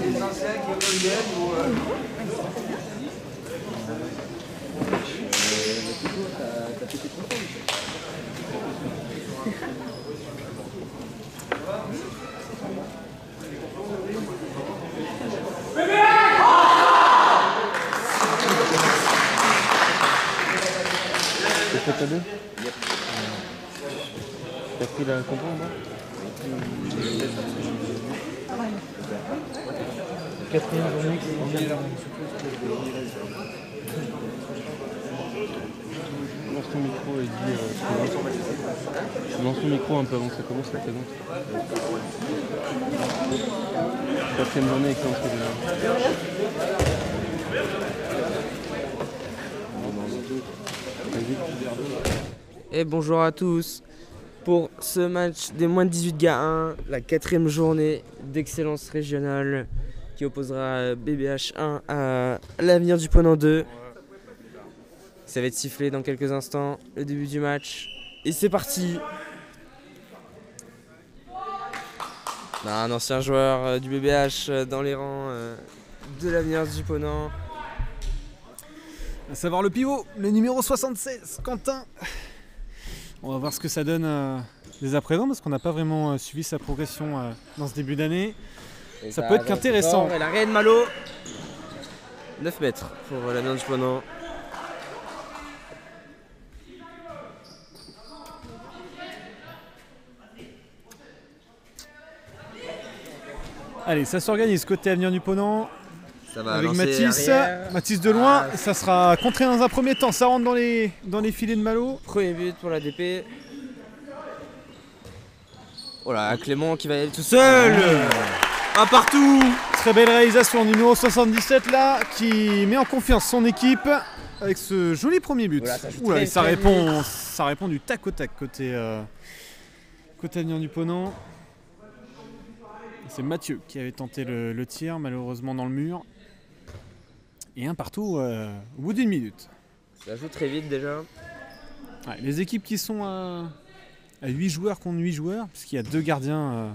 Les anciens qui reviennent ou... t'as pété ton temps. T'as fait ta deux? Yep. T'as pris la compo en bas? Quatrième journée qui lance ton micro et dis tu lances ton micro un peu avant que ça commence, ça présente. Quatrième journée avec lance Et bonjour à tous pour ce match des moins de 18 GA1, la 4e journée d'excellence régionale qui opposera BBH 1 à l'avenir du Ponant 2. Ça va être sifflé dans quelques instants, le début du match. Et c'est parti. Un ancien joueur du BBH dans les rangs de l'avenir du Ponant. À savoir le pivot, le numéro 76, Quentin. On va voir ce que ça donne dès à présent parce qu'on n'a pas vraiment suivi sa progression dans ce début d'année. Ça peut être qu'intéressant. Et l'arrêt de Malo. 9 mètres pour l'avenir du Ponant. Allez, ça s'organise côté avenir du Ponant. Ça va avec Mathis de loin, ça sera contré dans un premier temps, ça rentre dans les filets de Malo. Premier but pour la DP. Oh là, Clément qui va y aller tout seul. Un partout. Très belle réalisation, numéro 77 là, qui met en confiance son équipe avec ce joli premier but. Voilà, ça répond du tac au tac côté avenir du Ponant. C'est Mathieu qui avait tenté le tir, malheureusement dans le mur. Et un partout au bout d'une minute. Ça joue très vite déjà. Ouais, les équipes qui sont à 8 joueurs contre 8 joueurs, puisqu'il y a 2 gardiens,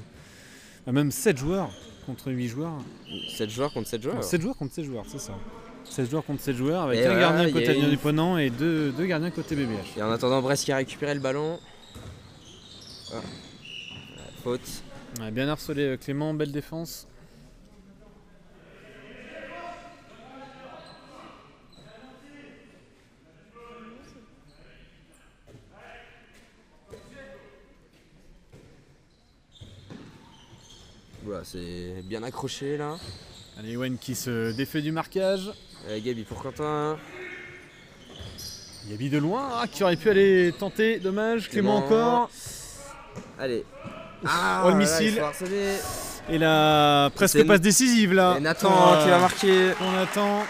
même 7 joueurs contre 8 joueurs. 7 joueurs contre 7 joueurs. 7 joueurs contre 7 joueurs, c'est ça. 7 joueurs contre 7 joueurs, avec et un gardien côté avenir du Ponant et deux gardiens côté BBH. Et en attendant, Brest qui a récupéré le ballon. Ah. Faute. Ouais, bien harcelé Clément, belle défense. Voilà, c'est bien accroché là. Allez, Ewen qui se défait du marquage. Gabi pour Quentin. Gabi de loin, qui aurait pu aller tenter, dommage. Clément encore. Allez. Oh, le missile. Et la presque passe décisive là. Et Nathan qui va marquer. On attend.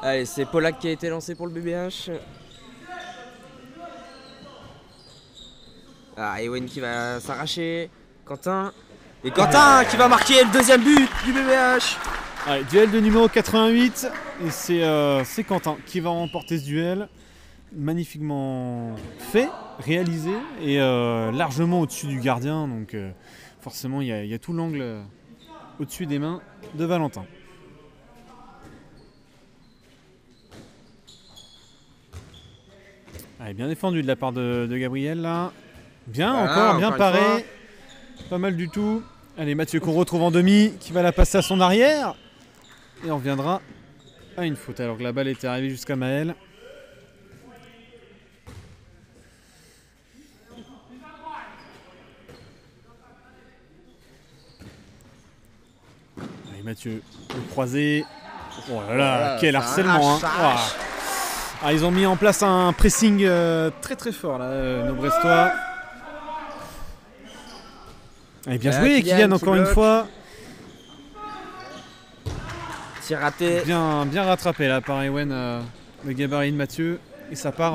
Allez, c'est Polak qui a été lancé pour le BBH. Ewen qui va s'arracher. Quentin. Et Quentin qui va marquer le deuxième but du BBH. Allez, duel de numéro 88. Et c'est Quentin qui va remporter ce duel. Magnifiquement fait, réalisé et largement au-dessus du gardien. Donc forcément, il y a tout l'angle au-dessus des mains de Valentin. Allez, bien défendu de la part de Gabriel là. Bien, encore bien paré. Pas mal du tout. Allez, Mathieu qu'on retrouve en demi, qui va la passer à son arrière. Et on reviendra à une faute alors que la balle était arrivée jusqu'à Maël. Allez, Mathieu, le croisé. Oh là là, quel harcèlement hein. Ils ont mis en place un pressing très très fort là, nos Brestois. Allez, bien joué Kylian encore une fois. tir raté. Bien rattrapé là par Ewen, le gabarit de Mathieu. Et ça part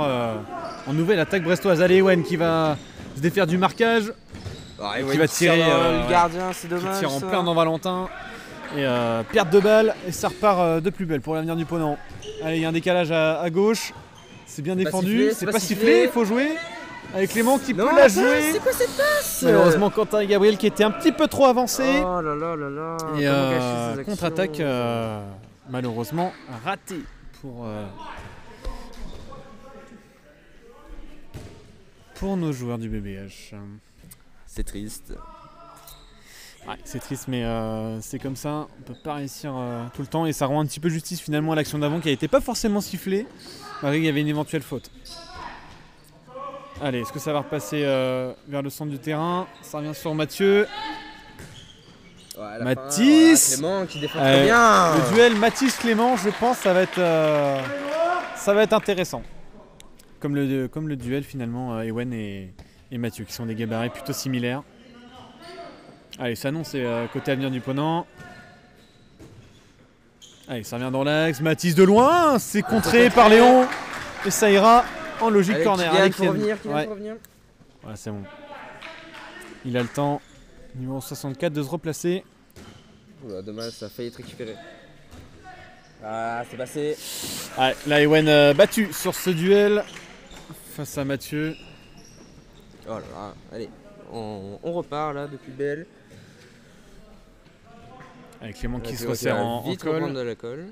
en nouvelle attaque brestoise. Allez, Ewen qui va se défaire du marquage. Qui va tirer le gardien, c'est dommage. Qui tire en ça. plein dans Valentin. Et perte de balle. Et ça repart de plus belle pour l'avenir du Ponant. Allez, il y a un décalage à gauche. C'est bien défendu. C'est pas sifflé, il faut jouer. Avec Clément qui peut la jouer. C'est quoi cette passe? Malheureusement, Quentin et Gabriel qui étaient un petit peu trop avancés. Oh là là là là. Et Comment gâcher ces contre-attaque actions malheureusement ratée pour nos joueurs du BBH. C'est triste. Ouais, c'est triste mais c'est comme ça, on peut pas réussir tout le temps et ça rend un petit peu justice finalement à l'action d'avant qui n'était pas forcément sifflée malgré qu'il y avait une éventuelle faute. Allez, est-ce que ça va repasser vers le centre du terrain? Ça revient sur Mathieu. Ouais, Mathis Clément qui défend très bien. Le duel Mathis-Clément, je pense ça va être intéressant. Comme le duel finalement Ewen et Mathieu qui sont des gabarits plutôt similaires. Allez, ça annonce côté avenir du Ponant. Allez, ça revient dans l'axe. Mathis de loin, c'est contré par Léon. Et ça ira en logique Allez, corner. Kylian, Allez, faut revenir, Kylian, faut revenir. Voilà, c'est bon. Il a le temps, numéro 64, de se replacer. Oula, dommage, ça a failli être récupéré. Ah, c'est passé. Ouais, là, Ewen battu sur ce duel face à Mathieu. Oh là là, allez, on repart là depuis belle. Avec Clément qui se Clément resserre va en vite colle. reprendre de la colle.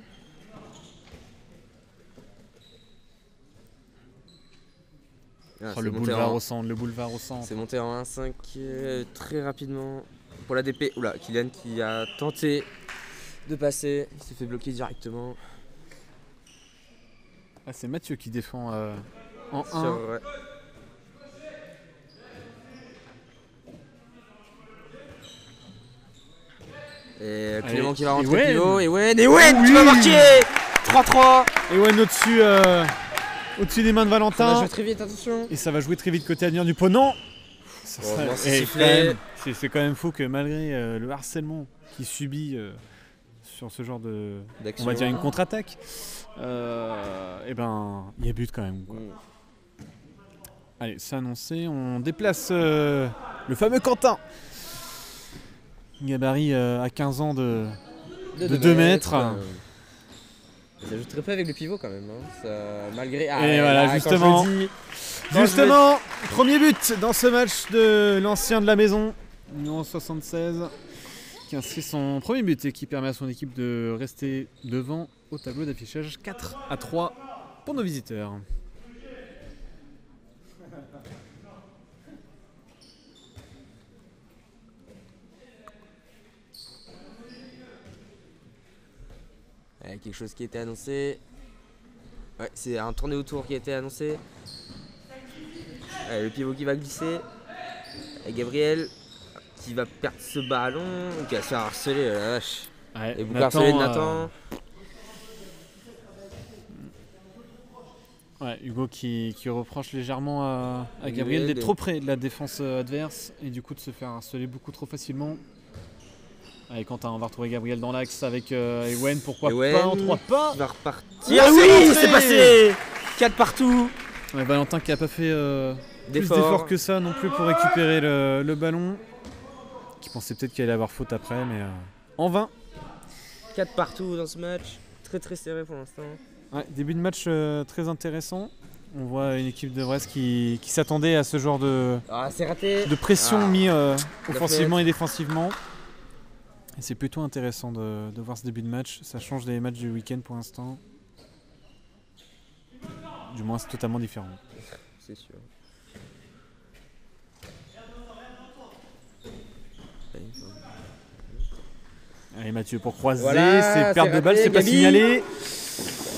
Ah, Oh, c'est le monté boulevard en- au centre, le boulevard au centre. C'est monté en 1-5 très rapidement pour la DP. Oula, Kylian qui a tenté de passer, il s'est fait bloquer directement. Ah, c'est Mathieu qui défend en 1. Sur- Et Clément qui va rentrer Ewen. pivot. Ewen qui va marquer 3-3. Ewen au-dessus des mains de Ça va Valentin. jouer très vite, attention. Et ça va jouer très vite côté avenir du Ponant. Ça Heureusement, c'est et sifflé. quand même, c'est quand même fou que malgré le harcèlement qu'il subit sur ce genre de, D'action. on va dire une contre-attaque, et ben il y a but quand même, quoi. Allez, c'est annoncé, on déplace le fameux Quentin. Gabarit à 15 ans de 2 mètres. Ça joue très peu avec le pivot quand même. Hein. Ça, malgré. Et voilà, justement. Justement, premier but dans ce match de l'ancien de la maison, numéro 76, qui inscrit son premier but et qui permet à son équipe de rester devant au tableau d'affichage 4-3 pour nos visiteurs. Quelque chose qui a été annoncé. Ouais, c'est un tourné autour qui a été annoncé. Le pivot qui va glisser. Et Gabriel qui va perdre ce ballon. Qui va se faire harceler, la vache. Ouais, Et beaucoup harcelé de Nathan. Ouais, Hugo qui reproche légèrement à Gabriel Gabriel d'être trop près de la défense adverse et du coup de se faire harceler beaucoup trop facilement. Allez, Quentin, on va retrouver Gabriel dans l'axe avec Ewen, pourquoi Ewen, pas en 3 pas. Il va repartir. Ah, oui, c'est c'est rentré. passé 4 partout. Ouais, Valentin qui n'a pas fait plus D'efforts. d'efforts que ça non plus pour récupérer le ballon. Qui pensait peut-être qu'il allait avoir faute après, mais en vain. 4 partout dans ce match. Très très serré pour l'instant. Ouais, début de match très intéressant. On voit une équipe de Brest qui s'attendait à ce genre de Ah, c'est raté. pression mis fait. offensivement et défensivement. Et c'est plutôt intéressant de voir ce début de match. Ça change des matchs du week-end pour l'instant. Du moins, c'est totalement différent. C'est sûr. Allez, Mathieu pour croiser. Voilà, c'est perte c'est de balle, raté, c'est pas Gabi. signalé.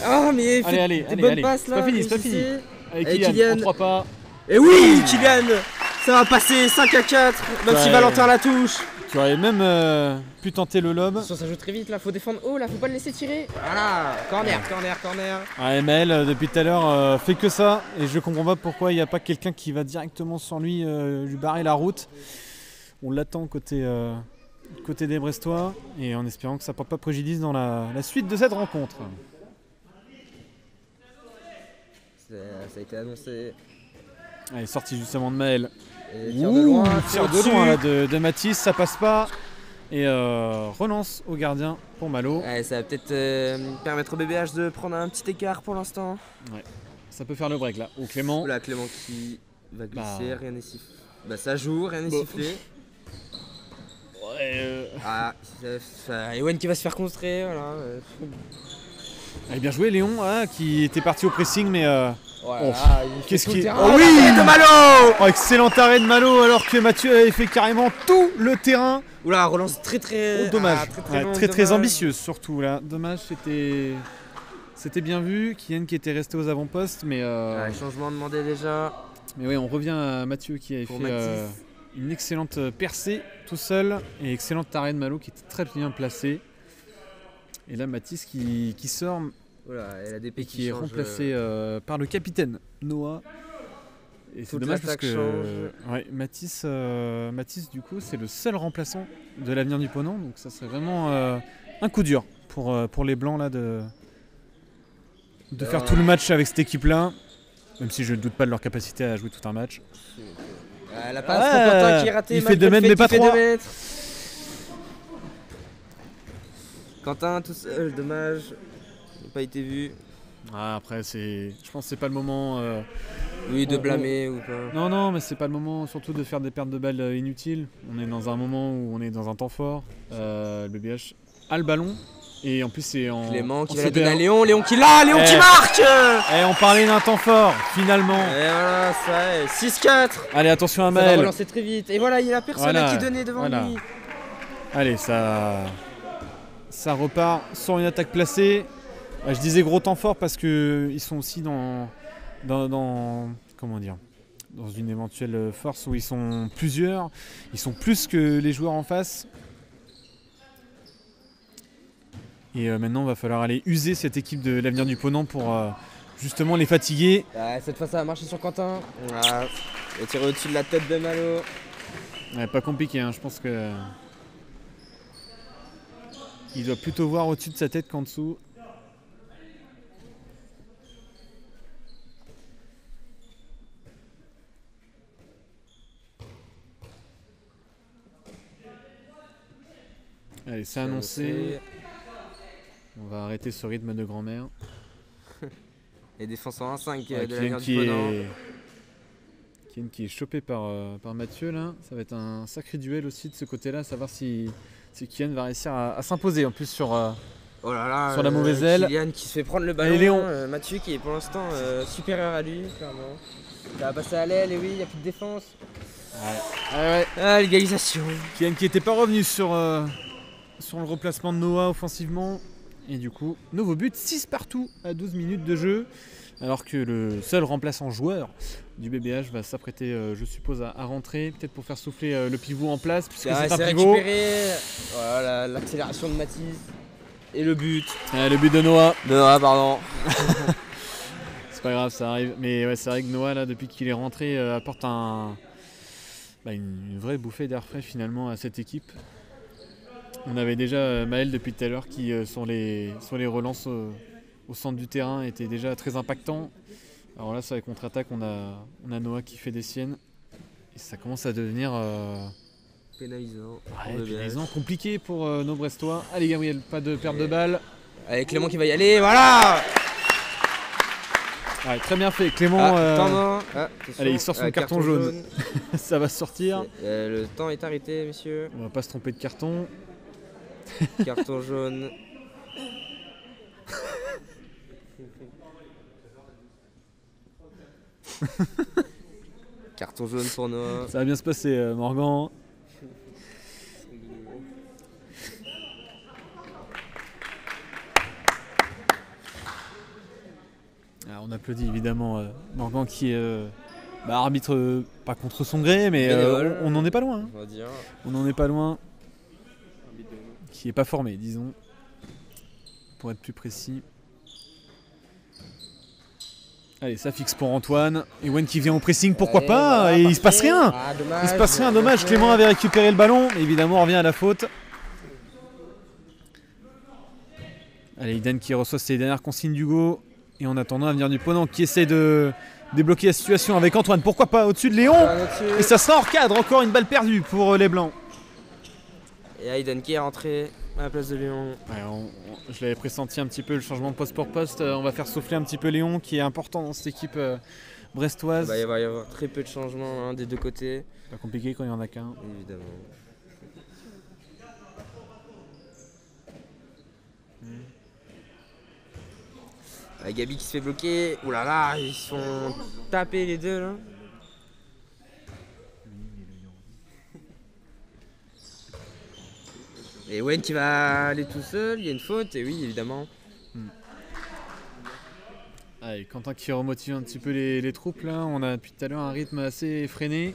Ah, mais il fait Allez, des bonnes passes c'est là. pas fini, il c'est pas fini. glissait. Avec Allez, Kylian, Kylian. en 3 pas. Et oui, Kylian. Ça va passer 5-4. Même si Ouais. Valentin la touche. Tu aurais même pu tenter le lob. Attention, ça joue très vite là. Faut défendre haut là. Faut pas le laisser tirer. Voilà. Corner. Ouais, Maël, depuis tout à l'heure, fait que ça. Et je comprends pas pourquoi il n'y a pas quelqu'un qui va directement sur lui, lui barrer la route. On l'attend côté côté des Brestois, et en espérant que ça ne porte pas préjudice dans la suite de cette rencontre. Ça a été annoncé. Allez, sortie justement de Maël. Et tir de loin, Tir de loin là, de Mathis, ça passe pas. Et relance au gardien pour Malo. Ouais, ça va peut-être permettre au BBH de prendre un petit écart pour l'instant. Ouais. Ça peut faire le break là. Au Clément. Voilà, Clément qui va glisser, Bah. rien n'est sifflé. Bah ça joue, rien n'est Bon. sifflé. Ouais, Ah, Ewen qui va se faire contrer, voilà. allez, bien joué Léon qui était parti au pressing mais Voilà, qu'est-ce qui est... Oh oui, de Malo. Oh, excellent arrêt de Malo alors que Mathieu avait fait carrément tout le terrain. Oula, relance très Oh, dommage. très, Ouais, longue, très dommage. ambitieuse surtout là. Dommage, c'était bien vu. Kylian qui était resté aux avant-postes mais Ouais, changement demandé déjà mais oui, on revient à Mathieu qui avait pour fait Mathis. une excellente percée tout seul et excellent arrêt de Malo qui était très bien placé. Et là Mathis qui sort Oula, et la DP et qui est change, remplacé par le capitaine Noah. Et c'est toute dommage parce l'attaque que change. ouais, Mathis du coup c'est le seul remplaçant de l'avenir du Ponant, donc ça serait vraiment un coup dur pour les Blancs là de faire tout le match avec cette équipe là, même si je ne doute pas de leur capacité à jouer tout un match. La passe pour Quentin qui est ratée. il fait malgré 2 le mètres fait mais pas qu'il fait 3. 2 mètres. Quentin tout seul, dommage. Il n'a pas été vu. Après je pense que c'est pas le moment. Oui, de on- blâmer ou pas. Non, mais c'est pas le moment surtout de faire des pertes de balles inutiles. On est dans un moment où on est dans un temps fort. Le BBH a le ballon et en plus c'est en Clément en qui va la donner CPR. à Léon. Léon qui l'a, Léon qui Eh. marque. On parlait d'un temps fort finalement. Et voilà, ça est. 6-4. Allez, attention à Ça va Maël. relancer très vite. Et voilà, il y a la personne Voilà, qui donnait devant voilà. lui. Allez, ça repart sur une attaque placée. Je disais gros temps fort parce que ils sont aussi dans comment dire, dans une éventuelle force où ils sont plusieurs. Ils sont plus que les joueurs en face. Et maintenant, il va falloir aller user cette équipe de l'avenir du Ponant pour justement les fatiguer. Cette fois, ça va marcher sur Quentin. Voilà. Il a tiré au-dessus de la tête de Malo. Ouais, pas compliqué, hein. Je pense que il doit plutôt voir au-dessus de sa tête qu'en dessous. Allez, c'est annoncé. On va arrêter ce rythme de grand-mère. Et défense en 1-5 Ouais, de Kylian l'avenir du Ponant. Kylian qui est chopé par Mathieu là. Ça va être un sacré duel aussi de ce côté-là, savoir si Kylian va réussir à s'imposer en plus sur. Oh là là, Sur la mauvaise aile. Kylian qui se fait prendre le ballon. Allez, Léon. Mathieu qui est pour l'instant supérieur à lui, clairement. Ça va passer à l'aile et oui, il n'y a plus de défense. Ouais. Ah, l'égalisation. Kylian qui n'était pas revenu sur le replacement de Noah offensivement. Et du coup, nouveau but, 6 partout à 12 minutes de jeu. Alors que le seul remplaçant joueur du BBH va s'apprêter, je suppose, à rentrer. Peut-être pour faire souffler le pivot en place, puisque c'est un pivot. récupéré. Voilà, l'accélération de Mathis. Et le but. Le but de Noah. Pardon. C'est pas grave, ça arrive. Mais ouais, c'est vrai que Noah, là, depuis qu'il est rentré, apporte une vraie bouffée d'air frais finalement à cette équipe. On avait déjà Maël depuis tout à l'heure qui, sur les relances au centre du terrain, était déjà très impactant. Alors là, sur les contre-attaques, on a Noah qui fait des siennes. Et ça commence à devenir Pénalisant. pénalisant, compliqué pour nos Brestois. Allez, Gabriel, pas de perte de balle. Allez, Clément qui va y aller, voilà. Ouais, très bien fait. Clément, Allez, il sort son carton jaune. Ça va sortir. Le temps est arrêté, messieurs. On va pas se tromper de carton. Carton jaune. Carton jaune pour Noah. Ça va bien se passer, Morgan. Alors, on applaudit évidemment Morgan qui est arbitre pas contre son gré, mais on n'en est pas loin. Hein. On va dire. On n'en est pas loin. Qui est pas formé, disons, pour être plus précis. Allez, ça fixe pour Antoine. Ewen qui vient au pressing, pourquoi pas. voilà, Et il se passe parfait. rien. Ah, dommage. Il se passe rien, dommage. Clément avait récupéré le ballon. Évidemment, on revient à la faute. Allez, Iden qui reçoit ses dernières consignes d'Hugo. Et en attendant, Avenir du Ponant qui essaie de débloquer la situation avec Antoine. Pourquoi pas au-dessus de Léon. Et ça sera hors cadre. Encore une balle perdue pour les Blancs. Et Aiden qui est rentré à la place de Léon. Ouais, je l'avais pressenti un petit peu le changement poste pour poste. On va faire souffler un petit peu Léon qui est important dans cette équipe brestoise. Il va y avoir très peu de changements des deux côtés. C'est pas compliqué quand il n'y en a qu'un. Évidemment. Gabi qui se fait bloquer. Ouh là là, ils se font taper les deux là. Et Wen qui va aller tout seul, il y a une faute, et oui évidemment. Allez, Quentin qui remotive un petit peu les troupes là. On a depuis tout à l'heure un rythme assez effréné.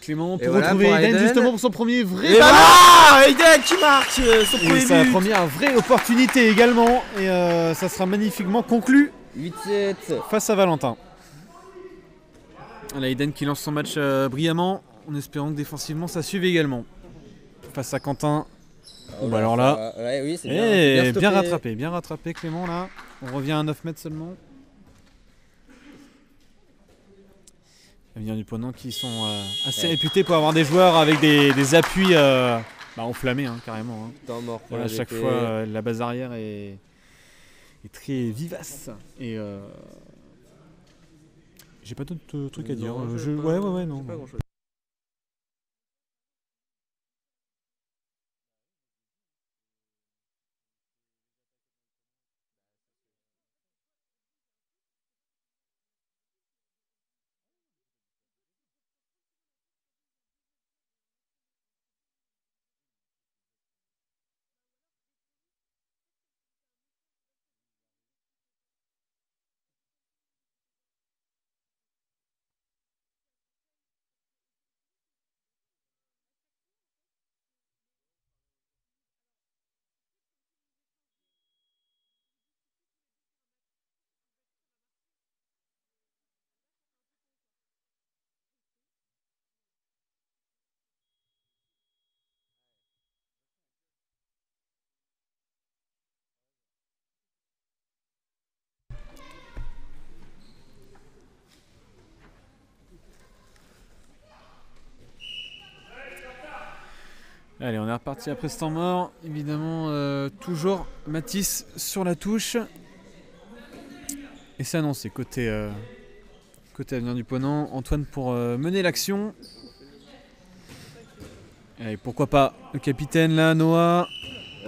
Clément pour voilà, retrouver pour Aiden Aiden. justement pour son premier vrai Et ballon. voilà, Aiden qui marque son Et premier sa but. première vraie opportunité également. Et ça sera magnifiquement conclu 8-7. face à Valentin. Allez, Aiden qui lance son match brillamment en espérant que défensivement ça suive également. Face à Quentin. Bah alors là, ouais, oui, c'est bien stoppé. bien rattrapé Clément là. On revient à 9 mètres seulement. Avenir du Ponant qui sont assez réputés pour avoir des joueurs avec des appuis enflammés carrément. Temps mort pour Voilà, à la chaque GP. fois la base arrière est très vivace. Et j'ai pas d'autres trucs à dire. Non, Ouais, non. Pas grand-chose. Allez, on est reparti après ce temps mort. Évidemment, toujours Mathis sur la touche. Et c'est annoncé côté Avenir du Ponant. Antoine pour mener l'action. Allez, pourquoi pas le capitaine là, Noah.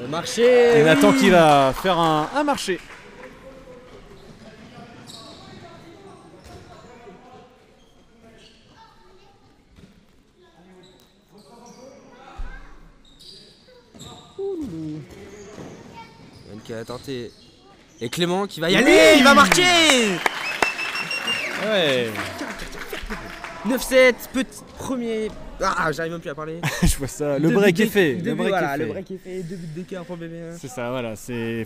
Marché. Et Nathan qui va faire un marché. Yann qui a tenté. Et Clément qui va y aller, il va marquer. Ouais. 9-7, petit premier. Ah, j'arrive même plus à parler. Je vois ça. Le Deux break buts est fait. deux Le buts, break voilà, est le fait. break est fait, 2 buts d'écart pour bébé. C'est ça, voilà.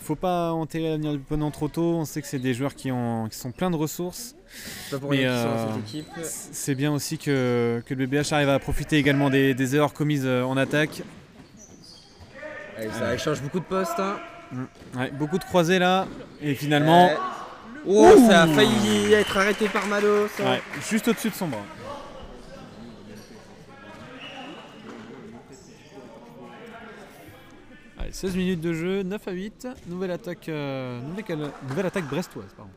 Faut pas enterrer l'avenir du Ponant trop tôt. On sait que c'est des joueurs qui sont pleins de ressources. C'est pas pour Mais, rien qu'ils sont dans cette équipe. C'est bien aussi que le BBH arrive à profiter également des erreurs commises en attaque. Allez, ça échange beaucoup de postes. Hein. Ouais, beaucoup de croisés là. Et finalement, Oh, Ouh. ça a failli être arrêté par Malo. Ça. ouais, juste au-dessus de son bras. Allez, 16 minutes de jeu, 9-8. Nouvelle attaque brestoise. Pardon.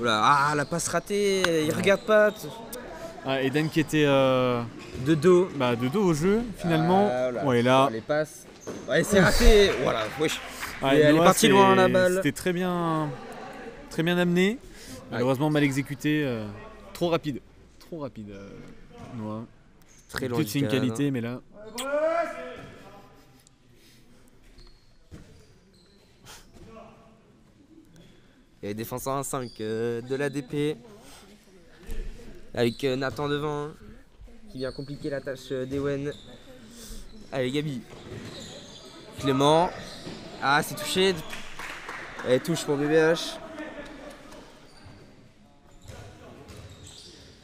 Oula, ah, la passe ratée, il regarde pas. Ah, Eden qui était De dos. de dos au jeu finalement. Ah, voilà. Ouais, là, Les passes. Ouais, c'est raté. Voilà, wesh. ouais, elle est Noah, partie loin, la balle. C'était très bien amené. Malheureusement mal exécuté. Trop rapide. Noah. Très long. Peut-être c'est une qualité, mais là. Il y a les défenseurs 1-5 de l'ADP. Avec Nathan devant. Qui vient compliquer la tâche d'Ewen. Allez, Gabi. Clément. Ah, c'est touché. Allez, touche pour BBH.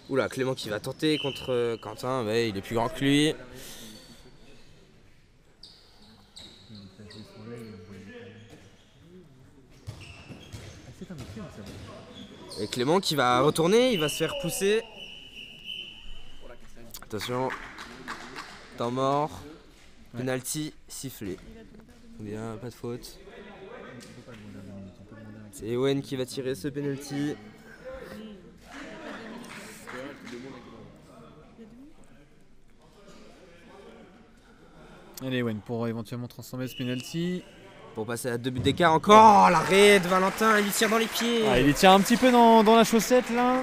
Oula, Clément qui va tenter contre Quentin. Mais il est plus grand que lui. Et Clément qui va retourner, il va se faire pousser. Attention. Temps mort. Penalty sifflé. Bien, pas de faute. C'est Ewen qui va tirer ce penalty. Allez, Ewen, pour éventuellement transformer ce penalty. Pour passer à 2 buts d'écart encore. Oh, l'arrêt de Valentin, il lui tire dans les pieds. Ah, il y tire un petit peu dans la chaussette là.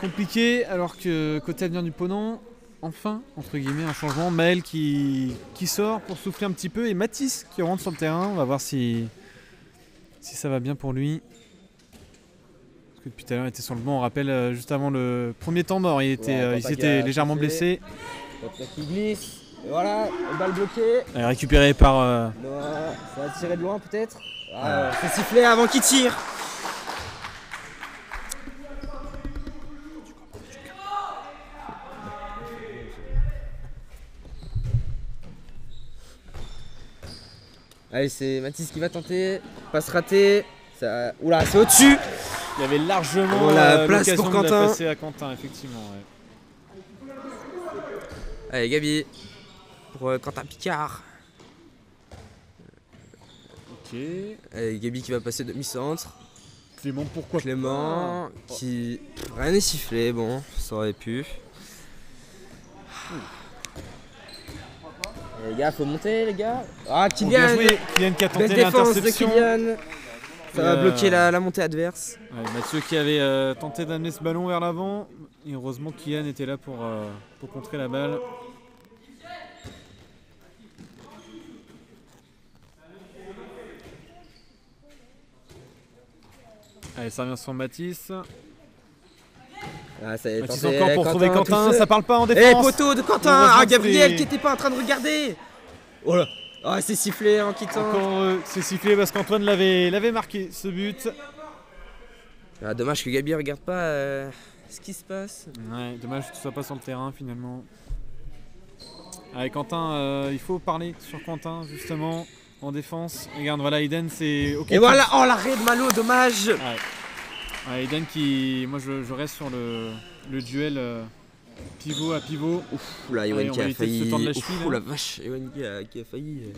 Compliqué, alors que côté avenir du Ponant, enfin, entre guillemets, un changement. Maël qui sort pour souffler un petit peu et Mathis qui rentre sur le terrain. On va voir si ça va bien pour lui. Parce que depuis tout à l'heure, il était sur le banc. On rappelle, juste avant le premier temps mort, il s'était légèrement blessé. Qui glisse. Et voilà, balle bloquée. Elle est récupérée par. Ça va tirer de loin peut-être. C'est sifflé avant qu'il tire. Allez, c'est Mathis qui va tenter. Passe ratée. Ça... Oula, c'est au-dessus. Il y avait largement la place l'occasion pour de la Quentin. passer à Quentin, effectivement. Ouais. Allez, Gabi. Pour Quentin Picard. Ok. Allez, Gabi qui va passer demi-centre. Clément, pourquoi Clément qui... Rien n'est sifflé, bon, ça aurait pu. Les gars, faut monter les gars. Ah, Oh, bien Kylian. joué. Kylian qui a tenté Belle défense de l'interception. Kylian. Ça va bloquer la montée adverse. Ouais, Mathieu qui avait tenté d'amener ce ballon vers l'avant. Et heureusement Kylian était là pour contrer la balle. Allez, ça revient sur Mathis. Ah, ça y est, Mathis tenté. encore pour trouver tout Quentin, seul. ça parle pas en Eh, défense. poteau de Quentin. Heureusement Ah, que Gabriel c'est- qui était pas en train de regarder. Oh là. Ah, c'est sifflé en quittant. Encore c'est sifflé parce qu'Antoine l'avait marqué ce but. Ah, dommage que Gabi regarde pas ce qui se passe. Ouais, dommage que tu sois pas sur le terrain finalement. Allez Quentin, il faut parler sur Quentin justement en défense. Regarde, voilà Eden c'est ok. Et voilà, oh l'arrêt de Malo, dommage. Ouais, Eden qui, moi je reste sur le duel pivot à pivot. Ouf, là, Ewen Allez, on qui va a éviter de se failli. tendre la cheville, Ouf, là. la vache, Ewen qui a failli. Ouais,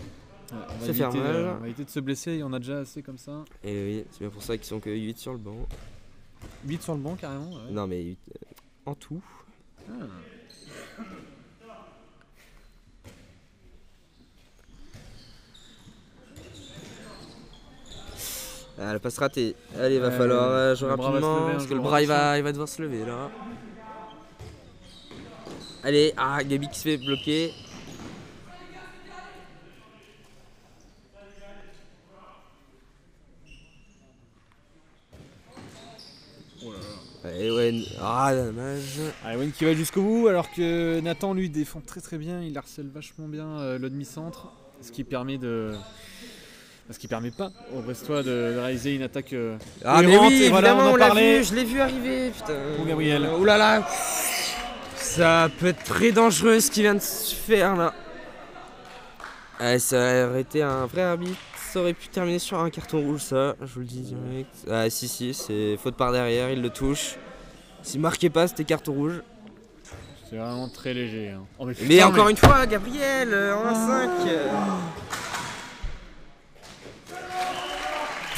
on va Ça fait éviter, mal. on va éviter de se blesser, il y en a déjà assez comme ça. Et oui, c'est bien pour ça qu'ils sont que 8 sur le banc. 8 sur le banc carrément. Ouais. Non, mais 8 en tout. Ah. Ah, la passe ratée. Allez, il va Ouais, falloir jouer le bras va se rapidement lever un parce que le jour, bras il attention. va devoir se lever là. Allez, ah, Gabi qui se fait bloquer. Allez, Ewen. Ah, dommage. Ah, Ewen qui va jusqu'au bout alors que Nathan lui défend très très bien, il harcèle vachement bien le demi-centre, ce qui permet pas aux Brestois de réaliser une attaque Ah, mais cohérente. oui, Et voilà, évidemment, on en on l'a parlait. vu, je l'ai vu arriver, putain. Pour Gabriel. Oh là là. Ça peut être très dangereux ce qui vient de se faire là. Ah, ça aurait été un vrai arbitre, ça aurait pu terminer sur un carton rouge, ça, je vous le dis direct. Ah, si, c'est faute par derrière, il le touche. S'il marquait pas, c'était carton rouge. C'est vraiment très léger. Hein. Oh, Mais putain, encore une fois, Gabriel, en 1-5.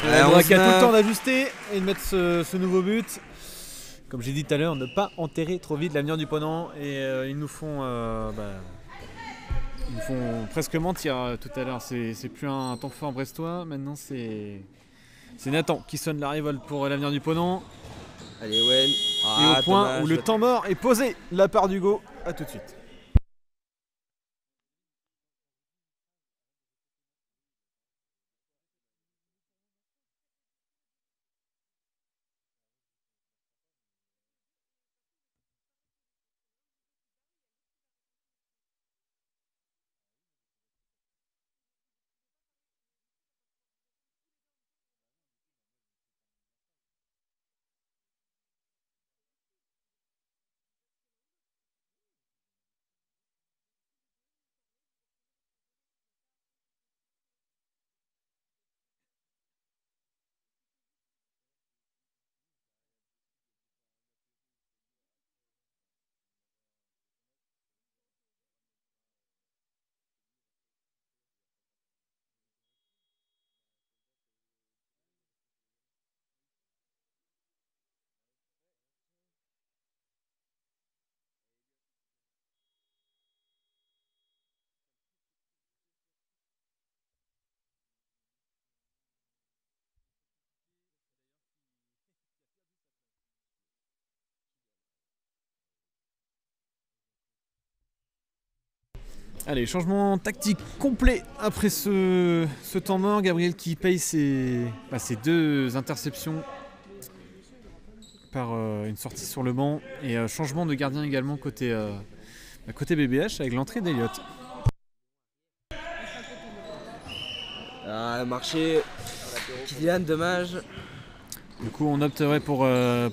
Il a tout le temps d'ajuster et de mettre ce nouveau but. Comme j'ai dit tout à l'heure, ne pas enterrer trop vite l'avenir du Ponant. Et ils nous font presque mentir tout à l'heure. C'est plus un temps fort brestois. Maintenant, c'est Nathan qui sonne la révolte pour l'avenir du Ponant. Allez, Wen. Et au point où le temps mort est posé, la part d'Hugo. A tout de suite. Allez, changement tactique complet après ce temps mort. Gabriel qui paye ses 2 interceptions par une sortie sur le banc. Et changement de gardien également côté BBH avec l'entrée d'Eliott. Ah, marché. Kylian, dommage. Du coup, on opte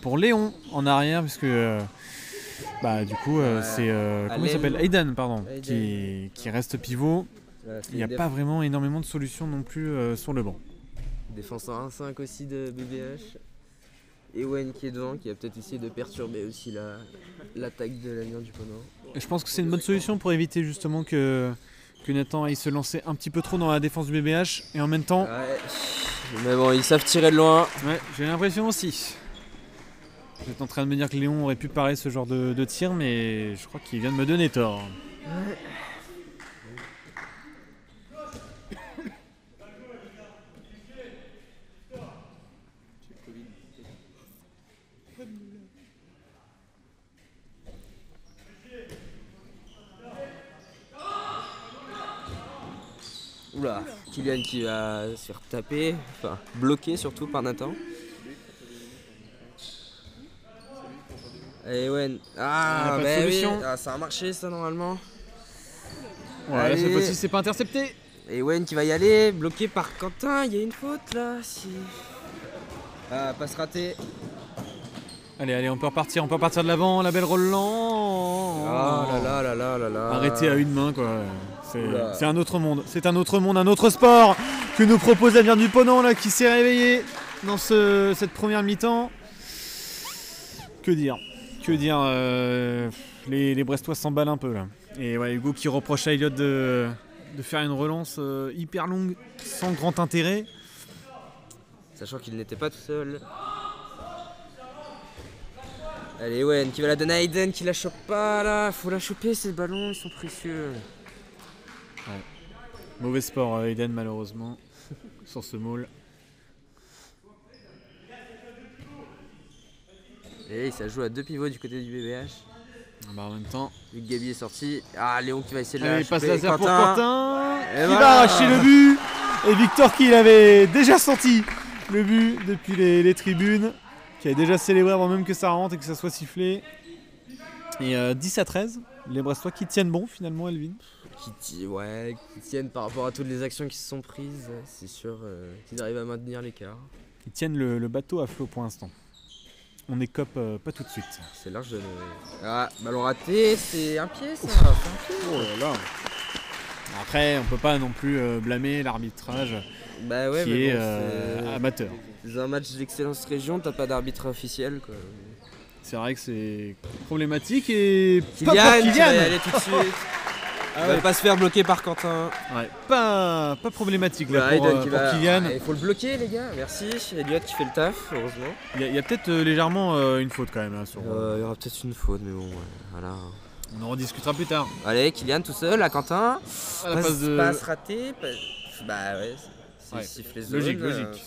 pour Léon en arrière, puisque du coup, c'est comment il s'appelle, Aiden, pardon, qui reste pivot. Il n'y a pas vraiment énormément de solutions non plus sur le banc. Défenseur 1-5 aussi de BBH. Ewen qui est devant, qui va peut-être essayer de perturber aussi l'attaque de l'Amiens du Ponant. Et je pense que c'est une bonne solution pour éviter justement que Nathan aille se lancer un petit peu trop dans la défense du BBH et en même temps. Ouais. Mais bon, ils savent tirer de loin. Ouais, j'ai l'impression aussi. Vous êtes en train de me dire que Léon aurait pu parer ce genre de tir, mais je crois qu'il vient de me donner tort. Ouais. Oula, Kylian qui va se faire taper, enfin bloqué surtout par Nathan. Et Ewen. Ah, pas de solution. oui. Ah, ça a marché ça normalement. Ouais, là, cette fois-ci c'est pas intercepté. Et Ewen qui va y aller, bloqué par Quentin, il y a une faute là. Si... Ah, passe ratée. Allez, on peut repartir de l'avant, la belle Roland. Ah là. Arrêtez à une main quoi. C'est un autre monde, un autre sport que nous propose l'Amiens du Ponant là, qui s'est réveillé dans cette première mi-temps. Que dire les Brestois s'emballent un peu là. Et ouais, Hugo qui reproche à Eliott de faire une relance hyper longue sans grand intérêt. Sachant qu'il n'était pas tout seul. Allez, Ewen qui va la donner à Aiden qui la chope pas là. Faut la choper, ces ballons, ils sont précieux. Ouais. Mauvais sport Aiden malheureusement sur ce maul. Et ça joue à 2 pivots du côté du BBH. En même temps, Luc Gabi est sorti. Ah, Léon qui va essayer de allez, la passe choper. laser pour Quentin Et qui voilà. va arracher le but. Et Victor qui l'avait déjà senti le but depuis les tribunes, qui avait déjà célébré avant même que ça rentre et que ça soit sifflé. Et 10-13, les Brestois qui tiennent bon finalement, Elvin. Qui tiennent par rapport à toutes les actions qui se sont prises. C'est sûr qu'ils arrivent à maintenir l'écart. Ils tiennent le bateau à flot pour l'instant. On écope pas tout de suite. C'est large de... Ah, ballon raté, c'est un pied ça. Oh là là. Après, on peut pas non plus blâmer l'arbitrage Bah ouais, qui mais est bon, amateur. dans un match d'excellence région, t'as pas d'arbitre officiel quoi. C'est vrai que c'est problématique et Kylian, pas pour qui Kylian. va y aller tout de suite. Il va pas se faire bloquer par Quentin. Ouais, pas problématique là, Voilà, pour Kylian. Il faut le bloquer les gars, merci. Eliott qui fait le taf, heureusement. Il y a peut-être légèrement une faute quand même là, sur. Il y aura peut-être une faute, mais bon, voilà. On en rediscutera plus tard. Allez, Kylian tout seul à Quentin. À la passe de... Passe ratée. Bah ouais, c'est Ouais. sifflet zone. Logique.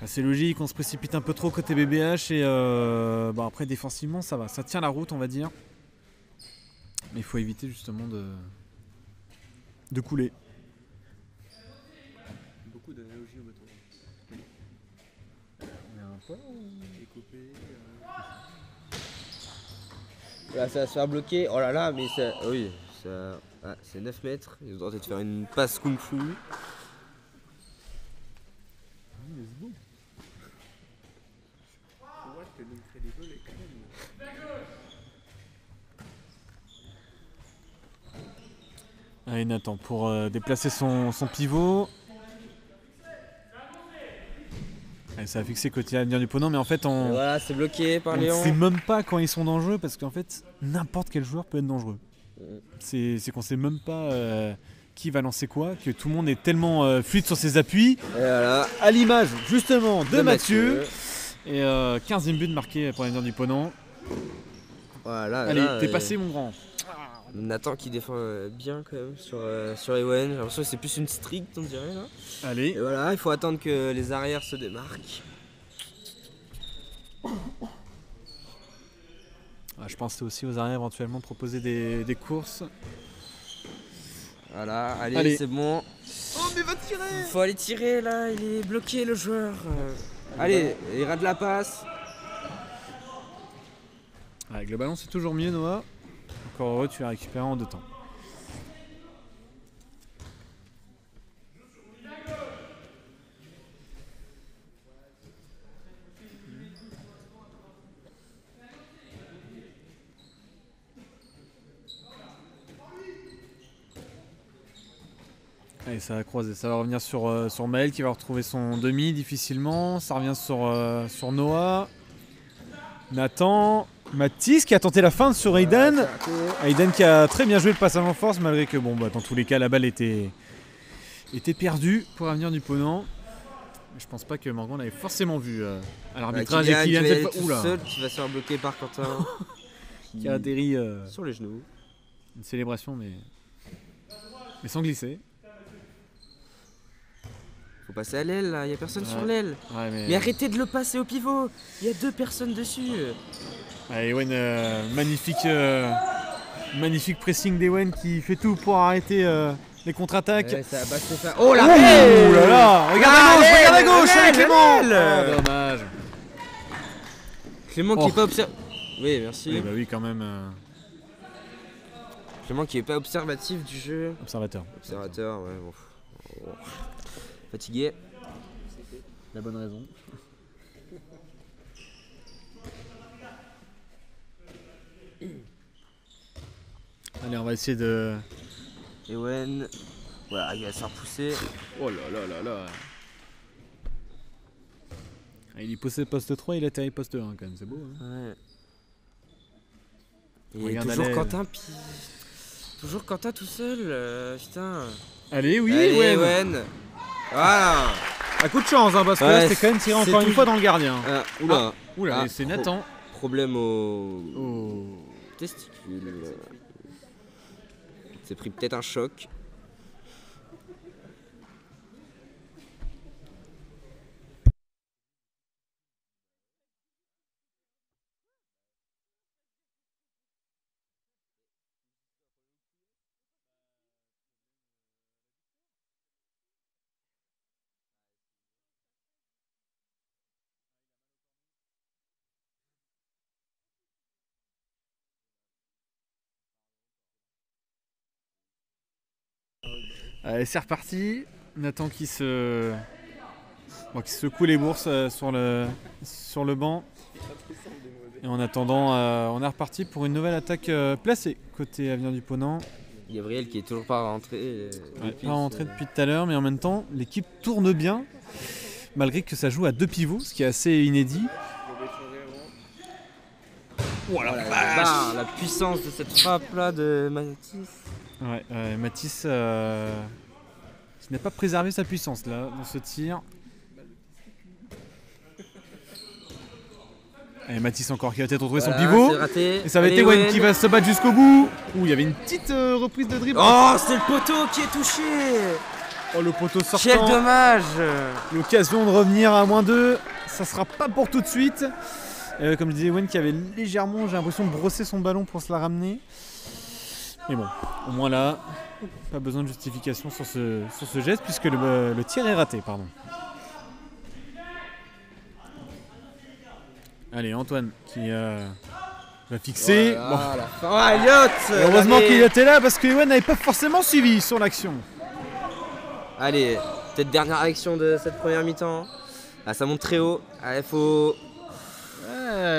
C'est logique, on se précipite un peu trop côté BBH et après défensivement ça va, ça tient la route on va dire. Mais il faut éviter justement de couler. Beaucoup d'analogies au bateau. Là, ça va se faire bloquer. Oh là là, mais ça. Oui, ça. Ah, c'est 9 mètres. Ils ont tenté de faire une passe kung fu. Allez Nathan pour déplacer son pivot. Allez, ça a fixé côté Amiens du Ponant, mais en fait Et voilà, c'est bloqué par on ne Léon. sait même pas quand ils sont dangereux parce qu'en fait n'importe quel joueur peut être dangereux. C'est qu'on sait même pas qui va lancer quoi, que tout le monde est tellement fluide sur ses appuis. Et voilà. À l'image justement de Mathieu. Et 15e but marqué pour l'Amiens du Ponant. Voilà. Allez, là, t'es passé mon grand. Nathan qui défend bien quand même sur Ewen. J'ai l'impression que c'est plus une stricte on dirait là. Allez. Et voilà, il faut attendre que les arrières se démarquent. Je pensais aussi aux arrières éventuellement proposer des courses. Voilà, allez, Allez. c'est bon. Oh mais va tirer. Faut aller tirer là, il est bloqué le joueur. Allez, il rate la passe. Avec le ballon c'est toujours mieux Noah. Encore heureux, tu l'as récupéré en 2 temps. Allez, ça va croiser, ça va revenir sur Maël qui va retrouver son demi difficilement. Ça revient sur Noah. Nathan. Mathis qui a tenté la feinte sur Aiden. Aiden qui a très bien joué le passage en force malgré que bon, dans tous les cas la balle était perdue pour l'avenir du Ponant. Je pense pas que Morgan l'avait forcément vu à l'arbitrage. Kylian Et Kylian qui va aller cette fois- tout Oula, seul, qui va se faire bloquer par Quentin. qui a atterri Sur les genoux. une célébration mais sans glisser. Faut passer à l'aile là, y a personne sur l'aile. Ouais, Mais arrêtez de le passer au pivot, y a 2 personnes dessus. Allez, Ewen, magnifique pressing d'Ewen qui fait tout pour arrêter les contre-attaques. Ouais, ça va pas se faire. Oh la Oh là là, regarde à gauche, l'aile, avec Clément. l'aile. Oh, dommage. Clément qui est pas observatif. Oui, merci. Eh bah oui, quand même, Clément qui est pas observatif du jeu. observateur. Observateur, ouais, bon. Oh. Fatigué. La bonne raison. Allez, on va essayer de... Ewen. Voilà, il va se faire pousser. Oh là là là là. Il est poussé poste 3, il atterrit poste 1 quand même, c'est beau. Hein. Ouais. Et Regarde à toujours l'aile. Quentin, toujours Quentin tout seul, putain. Allez, oui, Allez, Ewen. Ewen. Voilà. À coup de chance, hein, parce que Ouais, là, c'est quand même tiré c'est encore une tout- fois dans le gardien. Oula. Oula, Ah, et c'est Nathan. Problème au Oh. testicule. C'est pris peut-être un choc. Allez, c'est reparti. Nathan qui se secoue les bourses sur le banc. Et en attendant, on est reparti pour une nouvelle attaque placée côté Avenir du Ponant. Gabriel qui est toujours pas rentré. Pas rentré depuis tout à l'heure, mais en même temps, l'équipe tourne bien, malgré que ça joue à 2 pivots, ce qui est assez inédit. Voilà, la puissance de cette frappe là de Mathis. Ouais, Mathis qui n'a pas préservé sa puissance là dans ce tir. Et Mathis encore qui va peut-être retrouver son pivot. C'est raté. Et ça va être Allez, Ewen qui va se battre jusqu'au bout. Ouh, il y avait une petite reprise de dribble. Oh, c'est le poteau qui est touché. Oh, le poteau Quel sortant. dommage. L'occasion de revenir à -2. Ça sera pas pour tout de suite. Comme je disais, Ewen qui avait légèrement, j'ai l'impression, brossé son ballon pour se la ramener. Mais bon, au moins là, pas besoin de justification sur ce geste puisque le tir est raté. Pardon. Allez, Antoine qui va fixer. Bon. La fin. Oh, Elliot. Et heureusement Allez. qu'il était là parce que Ewen n'avait pas forcément suivi sur l'action. Allez, peut-être dernière action de cette première mi-temps. Ah, ça monte très haut. Allez, faut.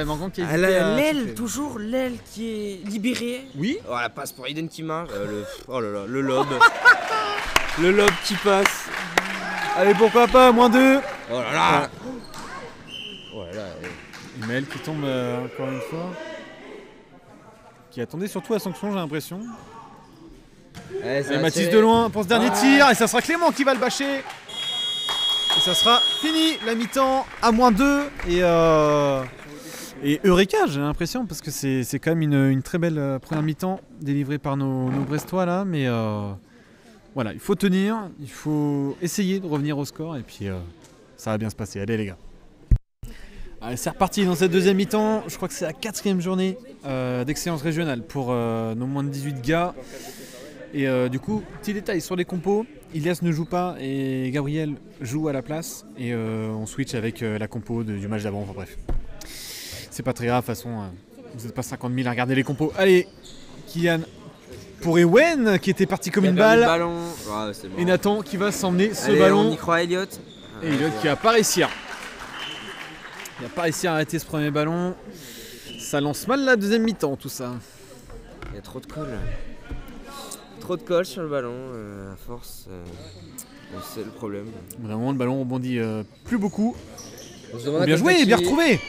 Morgan qui a Ah, hésité à l'aile, siffler. toujours l'aile qui est libérée. Oui. Oh, la passe pour Aiden qui marche. Oh là là, le lob. Le lob qui passe. Allez, pourquoi pas, -2. Oh là là. Oh là là. Emel qui tombe encore une fois. Qui attendait surtout la sanction, j'ai l'impression. Allez, ça Et va Mathis tirer. de loin pour ce dernier tir. Et ça sera Clément qui va le bâcher. Et ça sera fini la mi-temps à -2. Et Eureka, j'ai l'impression, parce que c'est quand même une très belle première mi-temps délivrée par nos Brestois là. Mais voilà, il faut tenir, il faut essayer de revenir au score. Et puis ça va bien se passer. Allez les gars. Allez, c'est reparti dans cette deuxième mi-temps. Je crois que c'est la 4e journée d'excellence régionale pour nos moins de 18 gars. Et du coup, petit détail sur les compos, Ilias ne joue pas et Gabriel joue à la place. Et on switch avec la compo du match d'avant. Enfin bref, c'est pas très grave. De toute façon, vous n'êtes pas 50 000 à regarder les compos. Allez, Kylian pour Ewen qui était parti comme une balle. Ouais, c'est bon. Et Nathan qui va s'emmener ce Allez, ballon. On y croit, Elliot. Et Elliot qui va pas réussir. Il n'a pas réussi à arrêter ce premier ballon. Ça lance mal la deuxième mi-temps tout ça. Il y a trop de colle. Trop de colle sur le ballon, à force. C'est le problème. Au bout d'un moment, le ballon rebondit plus beaucoup. On se demande Bien joué, bien retrouvé.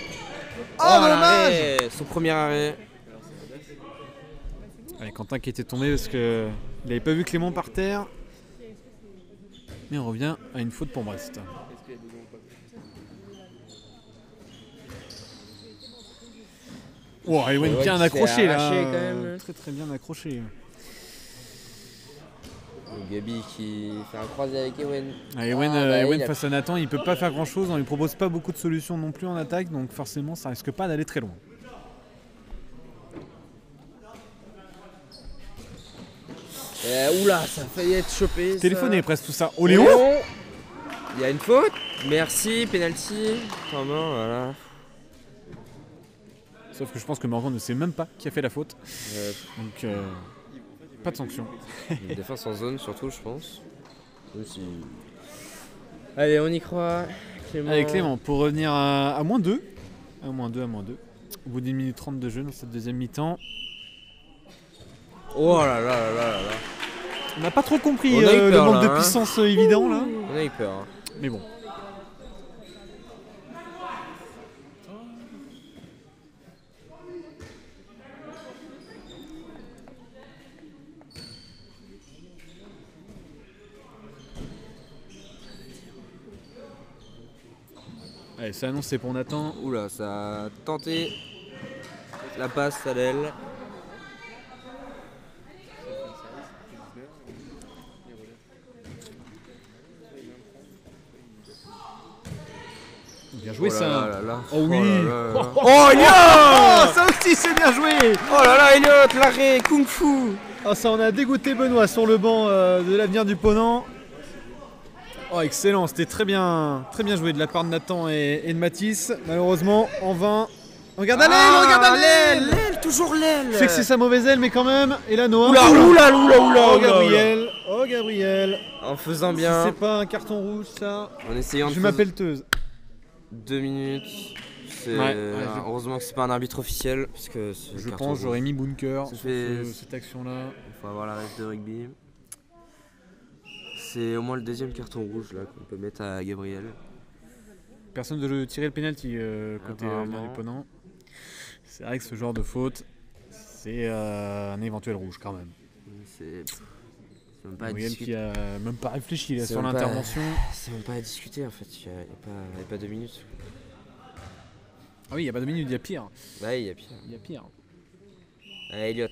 Oh, dommage. l'arrêt, son premier arrêt. Allez, Quentin qui était tombé parce qu'il n'avait pas vu Clément par terre. Mais on revient à une faute pour Brest. Wow, Ewen Ouais, bien qui s'est accroché là. arraché, quand même. Très très bien accroché. Gabi qui fait un croisé avec Ewen. Ah, Ewen, Il a- face à Nathan, il peut pas faire grand chose. On lui propose pas beaucoup de solutions non plus en attaque. Donc forcément, ça risque pas d'aller très loin. Oula, ça a failli être chopé. Téléphoné ça. presque tout ça. Oh Léon. Il y a une faute. Merci, penalty. Vraiment, voilà. Sauf que je pense que Morgan ne sait même pas qui a fait la faute. Donc pas de sanction. Une défense en zone surtout, je pense. Aussi. Allez, on y croit. Clément. Allez Clément, pour revenir à moins 2. À moins 2. Au bout d'une minute 30 de jeu dans cette deuxième mi-temps. Oh là là là là là. On n'a pas trop compris On a eu le peur, manque là, de hein. puissance évident là. On a eu peur. Hein. Mais bon. Allez, c'est annoncé pour Nathan. Oula, ça a tenté la passe à l'aile. Bien joué Oh là ça. là là là. Oh oui. là là là. Oh, Elliot, ça aussi c'est bien joué. Oh là là, Elliot, l'arrêt, kung fu. Ah, ça on a dégoûté Benoît sur le banc de l'avenir du Ponant. Oh excellent, c'était très bien joué de la part de Nathan et de Mathis. Malheureusement en vain. Regarde à l'aile, regarde à l'aile. l'aile, toujours l'aile. Je sais que c'est sa mauvaise aile mais quand même. Et là Noah. Oula. Oh Gabriel. Oh Gabriel. En faisant Si bien, c'est pas un carton rouge ça. en essayant de Je faire m'appelle Teuse. 2 minutes. C'est Ouais, heureusement que c'est pas un arbitre officiel parce que ce Je carton pense rouge. j'aurais mis Bunker Ça sur fait- cette action là. Il faut avoir la ref de rugby. C'est au moins le deuxième carton rouge là qu'on peut mettre à Gabriel. Personne de tirer le penalty côté Apparemment. du Ponant. C'est vrai que ce genre de faute, c'est un éventuel rouge quand même. C'est même pas à Gabriel discuter. qui a même pas réfléchi là, C'est sur même pas- l'intervention. C'est même pas à discuter en fait. Il n'y a pas 2 minutes. Ah oui, il n'y a pas 2 minutes, il y a pire. Ouais, il y a pire. Il y a pire. Allez, Elliot,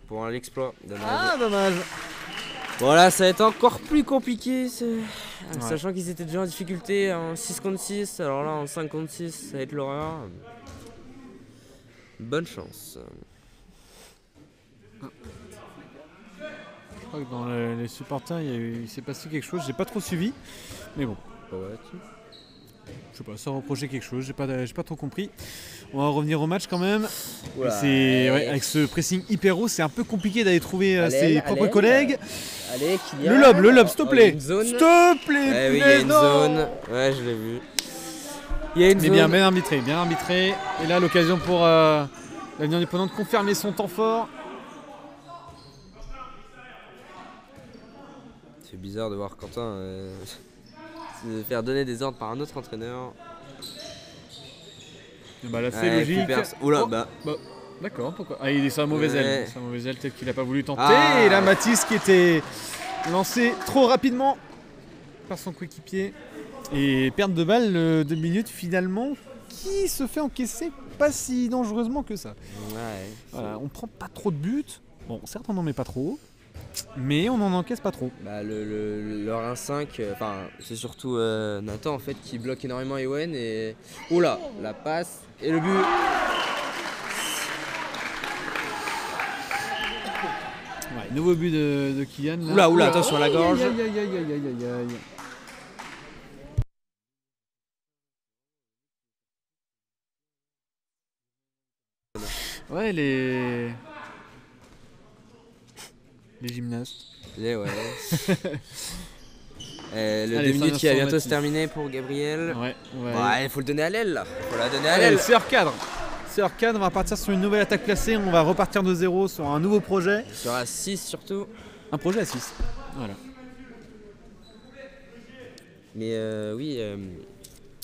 pour l'exploit. Ah, dommage. Voilà, ça va être encore plus compliqué. Ouais. Sachant qu'ils étaient déjà en difficulté en 6 contre 6. Alors là, en 5 contre 6, ça va être l'horreur. Bonne chance. Je crois que dans les supporters, il s'est passé quelque chose. J'ai pas trop suivi. Mais bon, je sais pas, ça reprochait quelque chose. J'ai pas trop compris. On va revenir au match quand même. Oula, Ouais, avec ce pressing hyper haut, c'est un peu compliqué d'aller trouver À ses l'aile, propres à l'aile. collègues. Allez, Kylian. Le lob, s'il te Oh, il y a plaît. une zone. S'il te plaît. Eh oui, il y a une non. zone. Ouais, je l'ai vu. Il y a une Mais zone. bien arbitré. Et là, l'occasion pour l'avenir du Ponant de confirmer son temps fort. C'est bizarre de voir Quentin se faire donner des ordres par un autre entraîneur. Et bah là, c'est Ouais, logique. plus perso- Oula, Oh, bah. D'accord, pourquoi? Ah, il est sur la mauvaise aile. Ouais. Sa mauvaise aile, peut-être qu'il n'a pas voulu tenter. Ah. Et là, Mathis qui était lancé trop rapidement par son coéquipier. Et perte de balle de minutes finalement qui se fait encaisser pas si dangereusement que ça. Ouais. Voilà, on prend pas trop de buts. Bon, certes, on n'en met pas trop. mais on n'en encaisse pas trop. Bah, leur 1-5, c'est surtout Nathan en fait qui bloque énormément Ewen et. Oula, la passe et le but. Ouais, nouveau but de Kylian. Là. Oula, attention à la gorge. Aïe, aïe, aïe, aïe, aïe, aïe. Ouais, les gymnastes. Ouais. Le Allez, 2 minutes qui va bientôt Mathis. se terminer pour Gabriel. Ouais. Il faut le donner à l'aile là. Faut la donner à Allez, l'aile. c'est hors cadre. C'est hors cadre, on va partir sur une nouvelle attaque placée. On va repartir de zéro sur un nouveau projet. Il sera 6 surtout. Un projet à 6. Voilà. Mais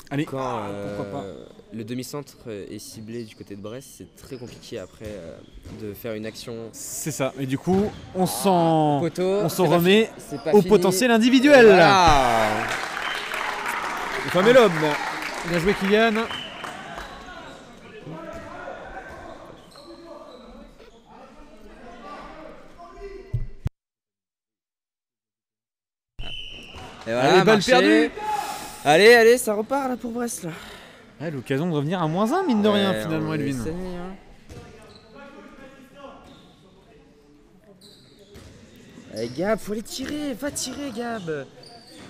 Allez, quand pourquoi pas. le demi-centre est ciblé du côté de Brest, c'est très compliqué après de faire une action C'est ça. Et du coup, on s'en remet c'est pas au fini. potentiel individuel. Voilà. Le fameux lob. Bien joué Kylian. Et voilà, Allez, balle marché. perdue. Allez, ça repart là pour Brest là. Ouais, l'occasion de revenir à -1 mine de rien finalement on Elvin. essaie, hein. Allez Gab, faut aller tirer, va tirer Gab.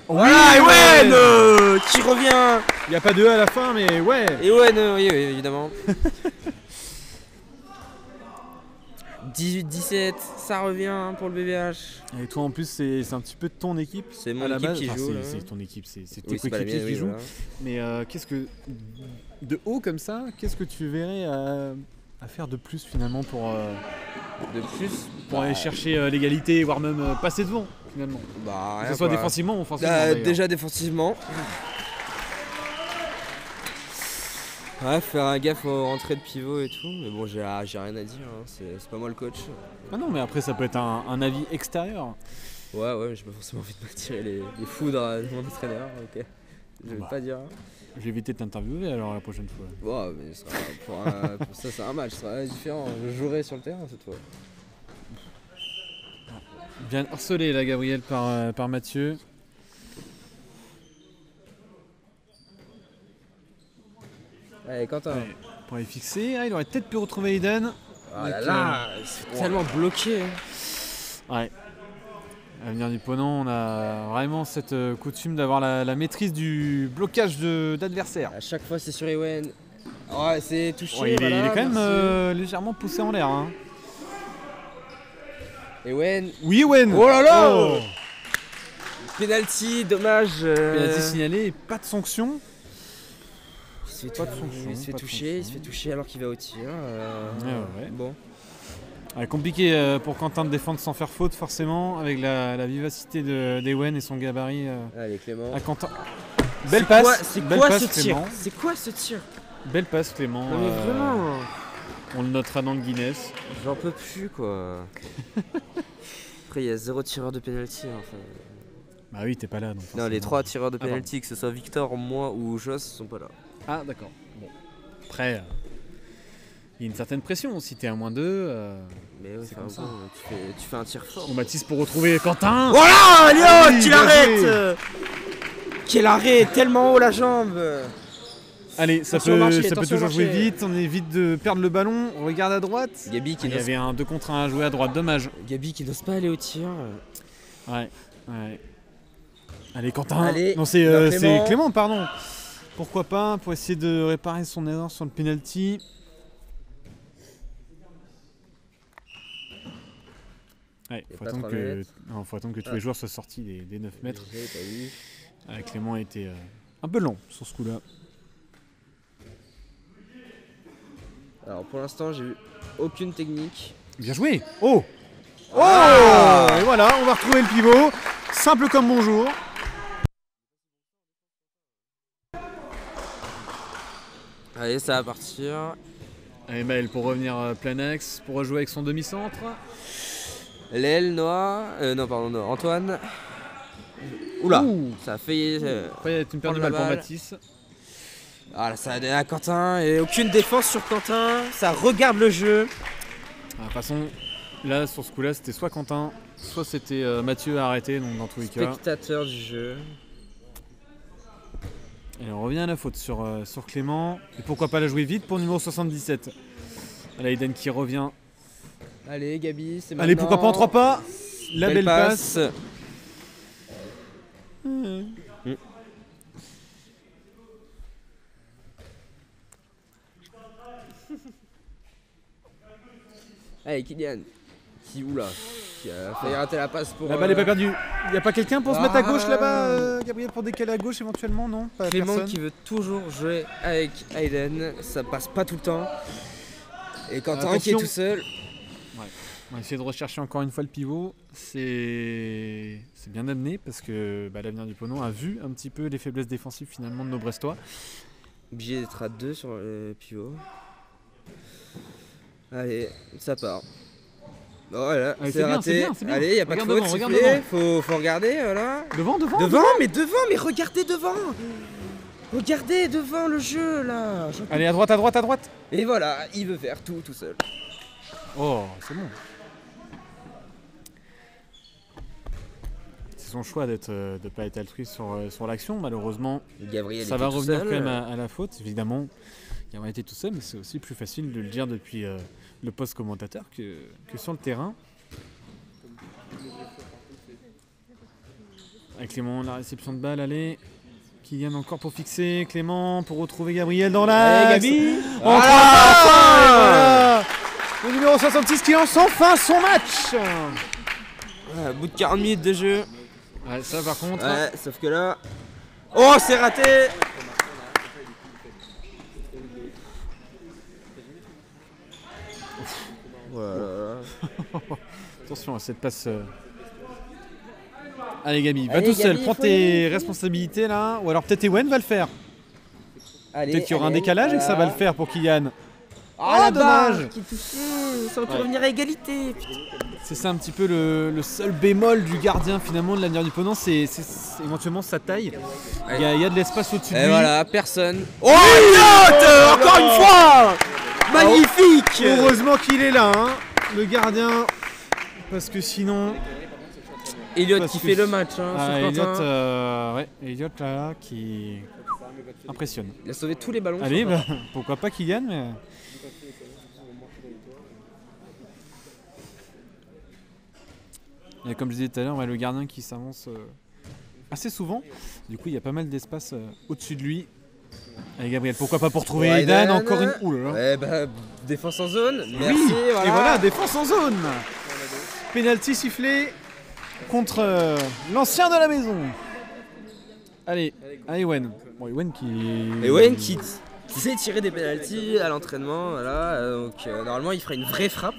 Voilà, Ewen qui revient. Il n'y a pas de E à la fin mais ouais. Ewen, oui, évidemment. 18-17, ça revient pour le BBH. Et toi en plus c'est un petit peu de ton équipe. C'est à mon la équipe base. qui Enfin, joue. là. c'est ton équipe, c'est tes Oui, c'est pas la coéquipiers mienne, qui oui, jouent. voilà. Mais qu'est-ce que de haut comme ça, qu'est-ce que tu verrais à faire de plus finalement pour De plus, aller chercher l'égalité, voire même passer devant finalement. bah, Que rien, ce soit quoi. défensivement ou offensivement. d'ailleurs. Déjà défensivement. Ouais, faire un gaffe aux rentrées de pivot et tout, mais bon, j'ai rien à dire, hein. C'est pas moi le coach. Ah non mais après ça peut être un avis extérieur. Ouais, mais j'ai pas forcément envie de me tirer les foudres de mon entraîneur, ok. Je vais Bah. pas dire. Je vais éviter de t'interviewer alors la prochaine fois. Ouais, mais ce sera pour ça, c'est un match, ce sera différent. Je jouerai sur le terrain cette fois. Bien harcelé là Gabriel par Mathieu. Allez, Quentin. Ouais, pour aller fixer, il aurait peut-être pu retrouver Eden. Oh là là, c'est tellement bloqué. Ouais. À venir du Ponant, on a vraiment cette coutume d'avoir la maîtrise du blocage d'adversaire. À chaque fois, c'est sur Ewen. Ouais, c'est touché. Ouais, il est voilà, quand même merci. légèrement poussé en l'air. Hein. Ewen. Oui, Owen. Oh là là. Oh. Penalty, dommage. Penalty signalé et pas de sanction. Il se fait, Pas de sanction, il se fait pas de toucher, sanction. alors qu'il va au tir. Ouais. Bon. Ouais, compliqué pour Quentin de défendre sans faire faute forcément, avec la vivacité d'Ewen et son gabarit Allez, Clément. à Quentin. Belle passe. C'est belle quoi passe, ce tir Clément. C'est quoi ce tir Belle passe Clément. Non mais vraiment, On le notera dans le Guinness. j'en peux plus quoi. Après, il y a 0 tireur de penalty. Enfin. Bah oui, t'es pas là. Donc Non, les forcément. 3 tireurs de Ah, penalty, que ce soit Victor, moi ou Joss, sont pas là. Ah d'accord. Bon. Après, il y a une certaine pression. Si t'es à -2. Mais ouais, C'est enfin, comme ça. bon, tu fais un tir fort. On Mathis pour retrouver Quentin. Voilà, Léo, Oui, qu'il bien arrête joué. Qu'il arrête, tellement haut la jambe. Allez, ça Attention au marché, peut attention au toujours jouer marché. vite. On évite de perdre le ballon. On regarde à droite. Gabi qui Il y n'ose avait un 2 contre 1 à jouer à droite. Dommage. pas aller au tir. Ouais. Allez, Quentin. Allez, Non, c'est non, c'est Clément. Clément, pardon. Pourquoi pas, pour essayer de réparer son erreur sur le penalty. Ouais, Et faut pas attendre 3 que, mètres. non, faut attendre que tous les joueurs soient sortis des 9 mètres. J'ai pas vu. Clément a été un peu lent sur ce coup-là. Alors pour l'instant, j'ai vu aucune technique. Bien joué. Oh. Ah. Et voilà, on va retrouver le pivot. Simple comme bonjour. Allez, ça va partir. Allez, Maël pour revenir plein axe, pour rejouer avec son demi-centre. L'aile, Noah. Non, pardon, Noah. Antoine. Oula, Ouh. ça a failli. Après, il y a une perte de prendre la balle pour balle. Mathis. Ah là, ça a donné à Quentin. Et aucune défense sur Quentin. Ça regarde le jeu. De toute façon, là, sur ce coup-là, c'était soit Quentin, soit c'était Mathieu à arrêter, donc dans tous les cas. Spectateur du jeu. Et on revient à la faute sur Clément. Et pourquoi pas la jouer vite pour numéro 77. Là, Eden qui revient. Allez, Gabi, c'est maintenant. Allez, pourquoi pas en 3 pas. La belle passe. Allez, Kylian. Qui a failli rater la passe pour. La balle n'est pas perdue. Il n'y a pas quelqu'un pour se mettre à gauche là-bas, Gabriel, pour décaler à gauche éventuellement, non? Pas Clément personne. qui veut toujours jouer avec Aiden. Ça passe pas tout le temps. Et Quentin qui est Attention. tout seul. On va essayer de rechercher encore une fois le pivot. C'est bien amené parce que l'avenir du Ponant a vu un petit peu les faiblesses défensives finalement de nos Brestois. Obligé d'être à 2 sur le pivot. Allez, ça part. Bon, voilà, Allez, c'est c'est bien, raté. c'est bien, c'est bien. Allez, y a pas Regarde de faute, devant, regarde sifflé. Faut regarder, voilà. Devant Devant, mais regardez devant. Regardez devant le jeu, là. Allez, à droite, à droite, à droite. Et voilà, il veut faire tout seul. Oh, c'est bon. C'est son choix de ne pas être altruiste sur l'action. Malheureusement, Gabriel ça était va tout revenir seul. quand même à la faute. Évidemment, il aurait été tout seul, mais c'est aussi plus facile de le dire depuis le poste commentateur que sur le terrain. Avec Clément, la réception de balle, allez. Kylian encore pour fixer. Clément pour retrouver Gabriel dans l'axe. Gabi. Voilà. Le numéro 66 qui lance enfin son match. Au bout de 40 minutes de jeu. Ouais, ça par contre. Ouais, sauf que là. Oh, c'est raté. Voilà. Attention à cette passe. Allez Gabi, va Allez, tout seul, Gabi, prends faut tes aller. responsabilités là. Ou alors peut-être Ewen va le faire. Allez, Peut-être qu'il y aura un allez, décalage et que ça va voilà. le faire pour Kylian. Ah, la dommage. barre qui est touchée. Ça aurait pu Ouais. revenir à égalité. Putain. C'est ça un petit peu le seul bémol du gardien finalement de l'avenir du Ponant, c'est éventuellement sa taille. Il y a de l'espace au-dessus de Et lui. voilà, personne. Oh, Elliot, encore une fois. Magnifique. Heureusement qu'il est là, hein, le gardien. Parce que sinon. Elliot Parce qui que- fait le match hein, Ah, sur Elliot, Quentin. ouais, Elliot là qui impressionne. Il a sauvé tous les ballons. Allez, sur Quentin. pourquoi pas Kylian, mais. Et comme je disais tout à l'heure, le gardien qui s'avance assez souvent. Du coup, il y a pas mal d'espace au-dessus de lui. Allez, Gabriel, pourquoi pas pour trouver Ouais, Aidan, Aidan. encore une. Ouh là là. Ouais, bah, défense en zone. Merci. Oui, voilà. et voilà, défense en zone. Penalty sifflé contre l'ancien de la maison. Allez, Ewen. Bon, Ewen qui. Ewen qui sait tirer des pénaltys à l'entraînement. Voilà. Donc, normalement, il ferait une vraie frappe.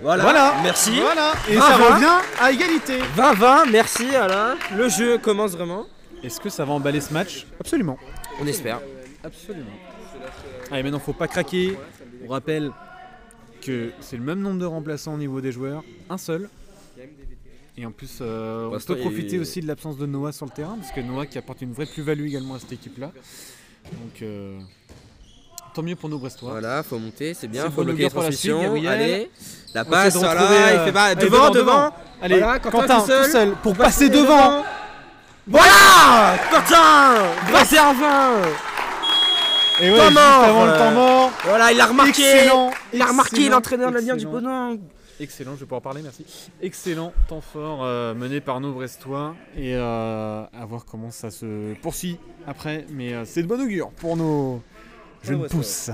Voilà. Merci. Voilà, et 20-20. ça revient à égalité. 20-20, merci. Voilà. Le jeu commence vraiment. Est-ce que ça va emballer ce match? Absolument. On espère. Absolument. Allez, maintenant, faut pas craquer. On rappelle que c'est le même nombre de remplaçants au niveau des joueurs, un seul. Et en plus, on l'instant, peut il- profiter aussi de l'absence de Noah sur le terrain, parce que Noah qui apporte une vraie plus-value également à cette équipe-là. Donc, tant mieux pour nos Brestois. Voilà, faut monter, c'est bien. C'est Faut bon bloquer les augure pour la suite, transitions. Gabriel. Allez. La On essaie passe, de voilà. retrouver, Il fait pas. allez, Devant. Allez, Voilà, Quentin, tout seul, pour passer passer devant. Voilà, Quentin. Passer en 20. Et ouais, Temps juste mort, avant le temps mort. Voilà, il a remarqué. Excellent. Il a remarqué excellent, l'entraîneur de l'avenir du excellent. Ponant. Excellent, je vais pouvoir parler, merci. Excellent temps fort mené par nos Brestois et à voir comment ça se poursuit après. Mais c'est de bon augure pour nos jeunes Brestois. pousses.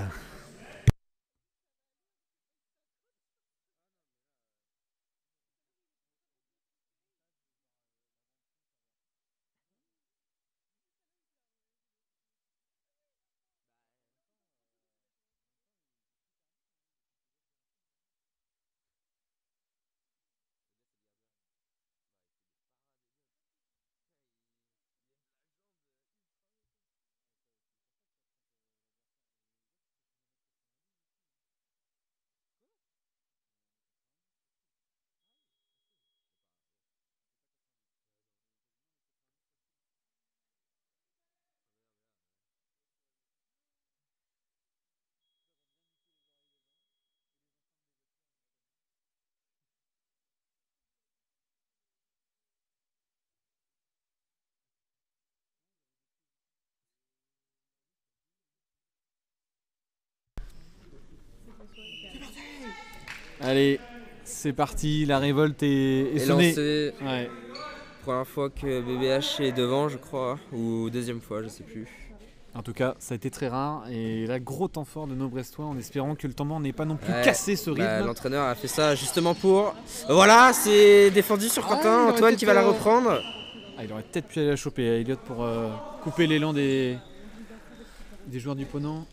Allez, c'est parti, la révolte est Et sonnée. lancé. Ouais. Première fois que BBH est devant, je crois, ou deuxième fois, je sais plus. En tout cas, ça a été très rare et là, gros temps fort de nos Brestois en espérant que le temps mort n'ait pas non plus Ouais, cassé ce rythme. L'entraîneur a fait ça justement pour. Voilà, c'est défendu sur Ah, Quentin. il aurait Antoine qui va la peut-être, reprendre. Ah, il aurait peut-être pu aller la choper, Elliot, pour couper l'élan des joueurs du Ponant.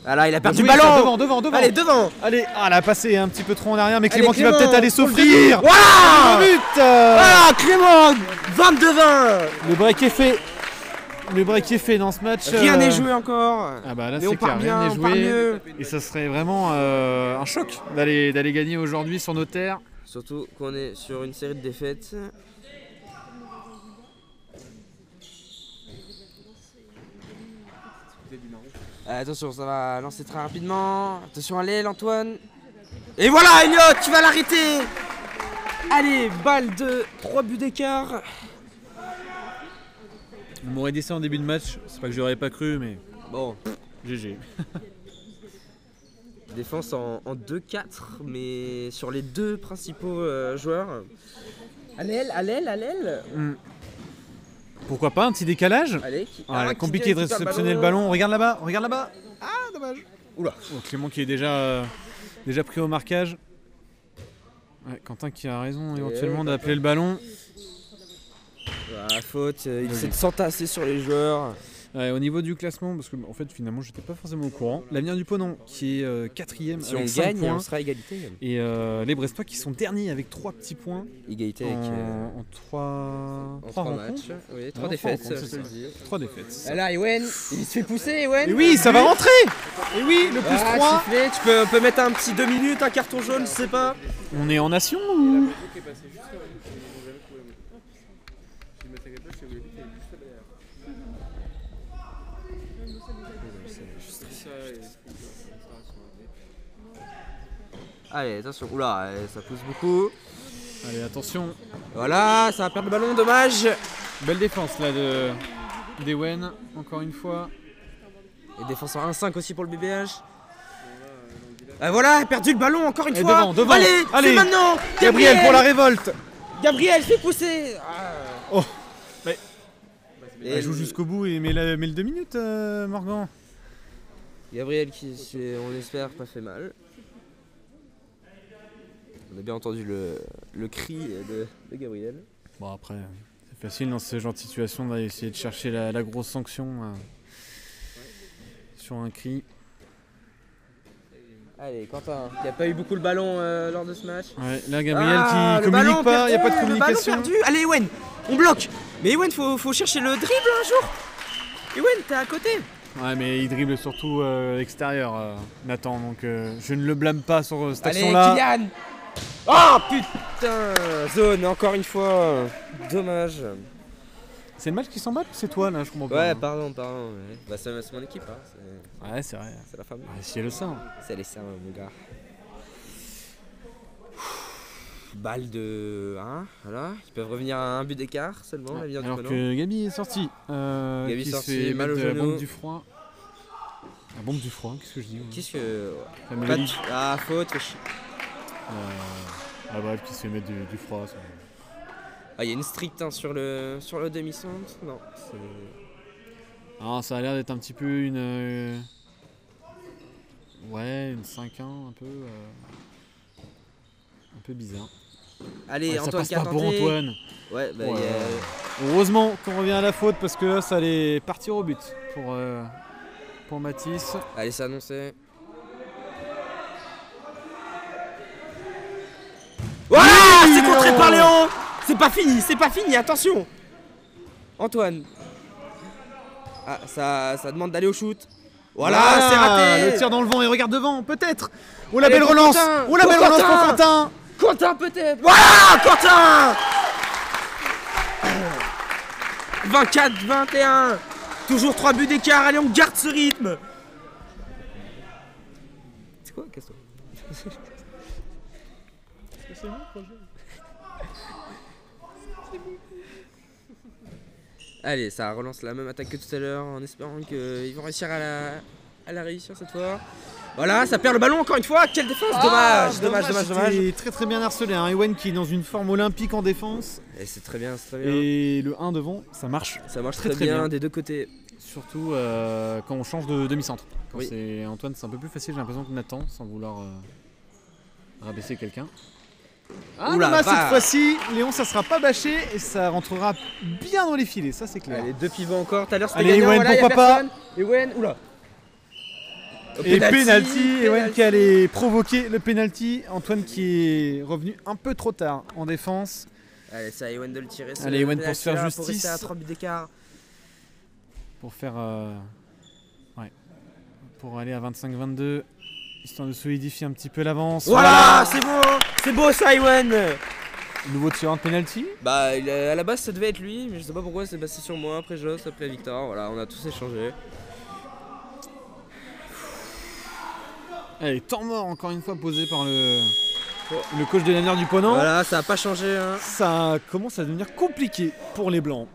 Ah là, il a perdu le Bien joué, ça, ballon. devant. Allez, devant. Allez, ah, elle a passé un petit peu trop en arrière, mais Allez, Clément qui va Clément, peut-être aller pour le s'offrir. Voilà. Le but Ah, Clément 22-20. Le break est fait. Le break est fait dans ce match. Rien n'est joué encore. Ah bah là Mais c'est on part clair, rien bien, n'est on part joué. mieux. Et ça serait vraiment un choc d'aller gagner aujourd'hui sur nos terres. Surtout qu'on est sur une série de défaites. Attention, ça va lancer très rapidement. Attention à l'aile, Antoine. Et voilà, Elliot, tu vas l'arrêter. Allez, balle de 3 buts d'écart. On m'aurait dit ça en début de match, c'est pas que j'aurais pas cru, mais Bon, GG. défense en 2-4, mais sur les deux principaux joueurs. À l'aile. Pourquoi pas un petit décalage? Allez, Compliqué de réceptionner le ballon. Regarde là-bas. Ah, dommage. Oula. Oh, Clément qui est déjà pris au marquage. Ouais, Quentin qui a raison éventuellement d'appeler le ballon. Voilà, faute, il essaie de s'entasser sur les joueurs. Ouais, au niveau du classement, parce que en fait finalement j'étais pas forcément au courant. L'avenir du Ponant qui est 4ème Si on avec 5 gagne, points. on sera à égalité. Et les Brestois qui sont derniers avec 3 petits points Égalité avec en 3 3 matchs. Oui, 3 Non, défaites. trois rencontres, je te le dis. 3 défaites. Là, Ewen, il se fait pousser, Ewen. Et oui, ça va rentrer. Et oui, le plus 3. Sifflet, tu peux mettre un petit 2 minutes, un carton jaune, je sais pas. On est en nation ou... Ok, passé juste là, ils m'ont jamais trouvé. Je me m'attaquais pas, je savais qu'il était juste là derrière. C'est ça et Allez, attention. Oula, ça pousse beaucoup. Allez, attention. Voilà, ça va perdre le ballon, dommage. Belle défense là d'Ewen, encore une fois. Et défense en 1-5 aussi pour le BBH. Voilà, a perdu le ballon encore une Et fois. devant. Allez, Allez. c'est maintenant. Gabriel pour la révolte. Gabriel, fais pousser. Oh. Mais... Et Elle joue jusqu'au bout et met le 2 minutes, Morgan. Gabriel qui s'est, on l'espère, pas fait mal. On a bien entendu le cri de Gabriel. Bon après, c'est facile dans ce genre de situation d'essayer de chercher la grosse sanction sur un cri. Allez, Quentin, qui a pas eu beaucoup le ballon lors de ce match. Ouais, là Gabriel qui le ballon communique pas, il n'y a pas de perdu, le ballon communication. perdu. Allez Ewen, on bloque. Mais Ewen, faut chercher le dribble un jour. Ewen, t'es à côté. Ouais mais il dribble surtout extérieur Nathan, donc je ne le blâme pas sur cette Allez, action-là. Kylian. Oh putain, zone, encore une fois. Dommage. C'est le match qui s'emballe ou c'est toi là, je comprends pas. Ouais, pardon. Ouais. Bah, c'est mon équipe, hein. Ouais, c'est vrai. C'est la famille. Ouais, si elle le sent. C'est les serres, mon gars. Balle de 1, voilà. Ils peuvent revenir à un but d'écart seulement, la vie du Alors Ponant. que Gabi est sorti. Gabi Qui sorti, se fait mal mettre au de la genou. bombe du froid. La bombe du froid, qu'est-ce que je dis moi Qu'est-ce que. La mélodie. Ah, faute, fais chier. Bref, qui se fait mettre du froid. Ça. Ah, il y a une stricte hein, sur le demi-centre. Non, c'est. Alors, ça a l'air d'être un petit peu une. Ouais, une 5-1 un peu bizarre. Allez, Ouais, ça Antoine passe qui a pas pour tenté. Antoine. Ouais, bah, Ouais. il y a- Heureusement qu'on revient à la faute parce que là, ça allait partir au but pour Mathis. Allez, c'est annoncé. Voilà, c'est contré par Léon. C'est pas fini, attention. Antoine. Ah, ça demande d'aller au shoot. Voilà, c'est raté. Le tir dans le vent et regarde devant, peut-être. Oh la Allez, belle pour relance. Quentin. Oh la Pour belle relance pour Quentin. Quentin. Quentin peut-être. Voilà, Quentin. 24-21. Toujours 3 buts d'écart. Allez, on garde ce rythme. C'est quoi, qu'est-ce que Allez, ça relance la même attaque que tout à l'heure en espérant qu'ils vont réussir à la réussir cette fois. Voilà, ça perd le ballon encore une fois. Quelle défense! Dommage. C'était très très bien harcelé. Hein. Ewen qui est dans une forme olympique en défense. Et c'est très bien, c'est très bien. Et le 1 devant, ça marche. Ça marche très bien des deux côtés. Surtout quand on change de demi-centre. Quand Oui. c'est Antoine, c'est un peu plus facile, j'ai l'impression que Nathan, sans vouloir rabaisser quelqu'un. Ah, Oula, là, va. cette fois-ci, Léon, ça sera pas bâché et ça rentrera bien dans les filets, ça c'est clair. Allez, deux pivots encore. Tout à l'heure c'était Allez, gagnant. Ewen, Voilà, y a pourquoi pas. personne. Ewen, oula. Et penalty, Ewen qui allait provoquer le penalty. Antoine qui est revenu un peu trop tard en défense. Allez, c'est à Ewen de le tirer. Allez, Ewen pour se faire Pour justice. rester à 3 buts d'écart. Pour faire. Pour aller à 25-22. Histoire de solidifier un petit peu l'avance. Voilà, c'est beau ça, Ewen. Nouveau tireur de penalty. Bah, à la base ça devait être lui, mais je sais pas pourquoi c'est passé sur moi, après Joss, après Victor. Voilà, on a tous échangé. Allez, temps mort encore une fois posé par le coach de l'Anière du Ponant. Voilà, ça a pas changé. Hein. Ça commence à devenir compliqué pour les Blancs.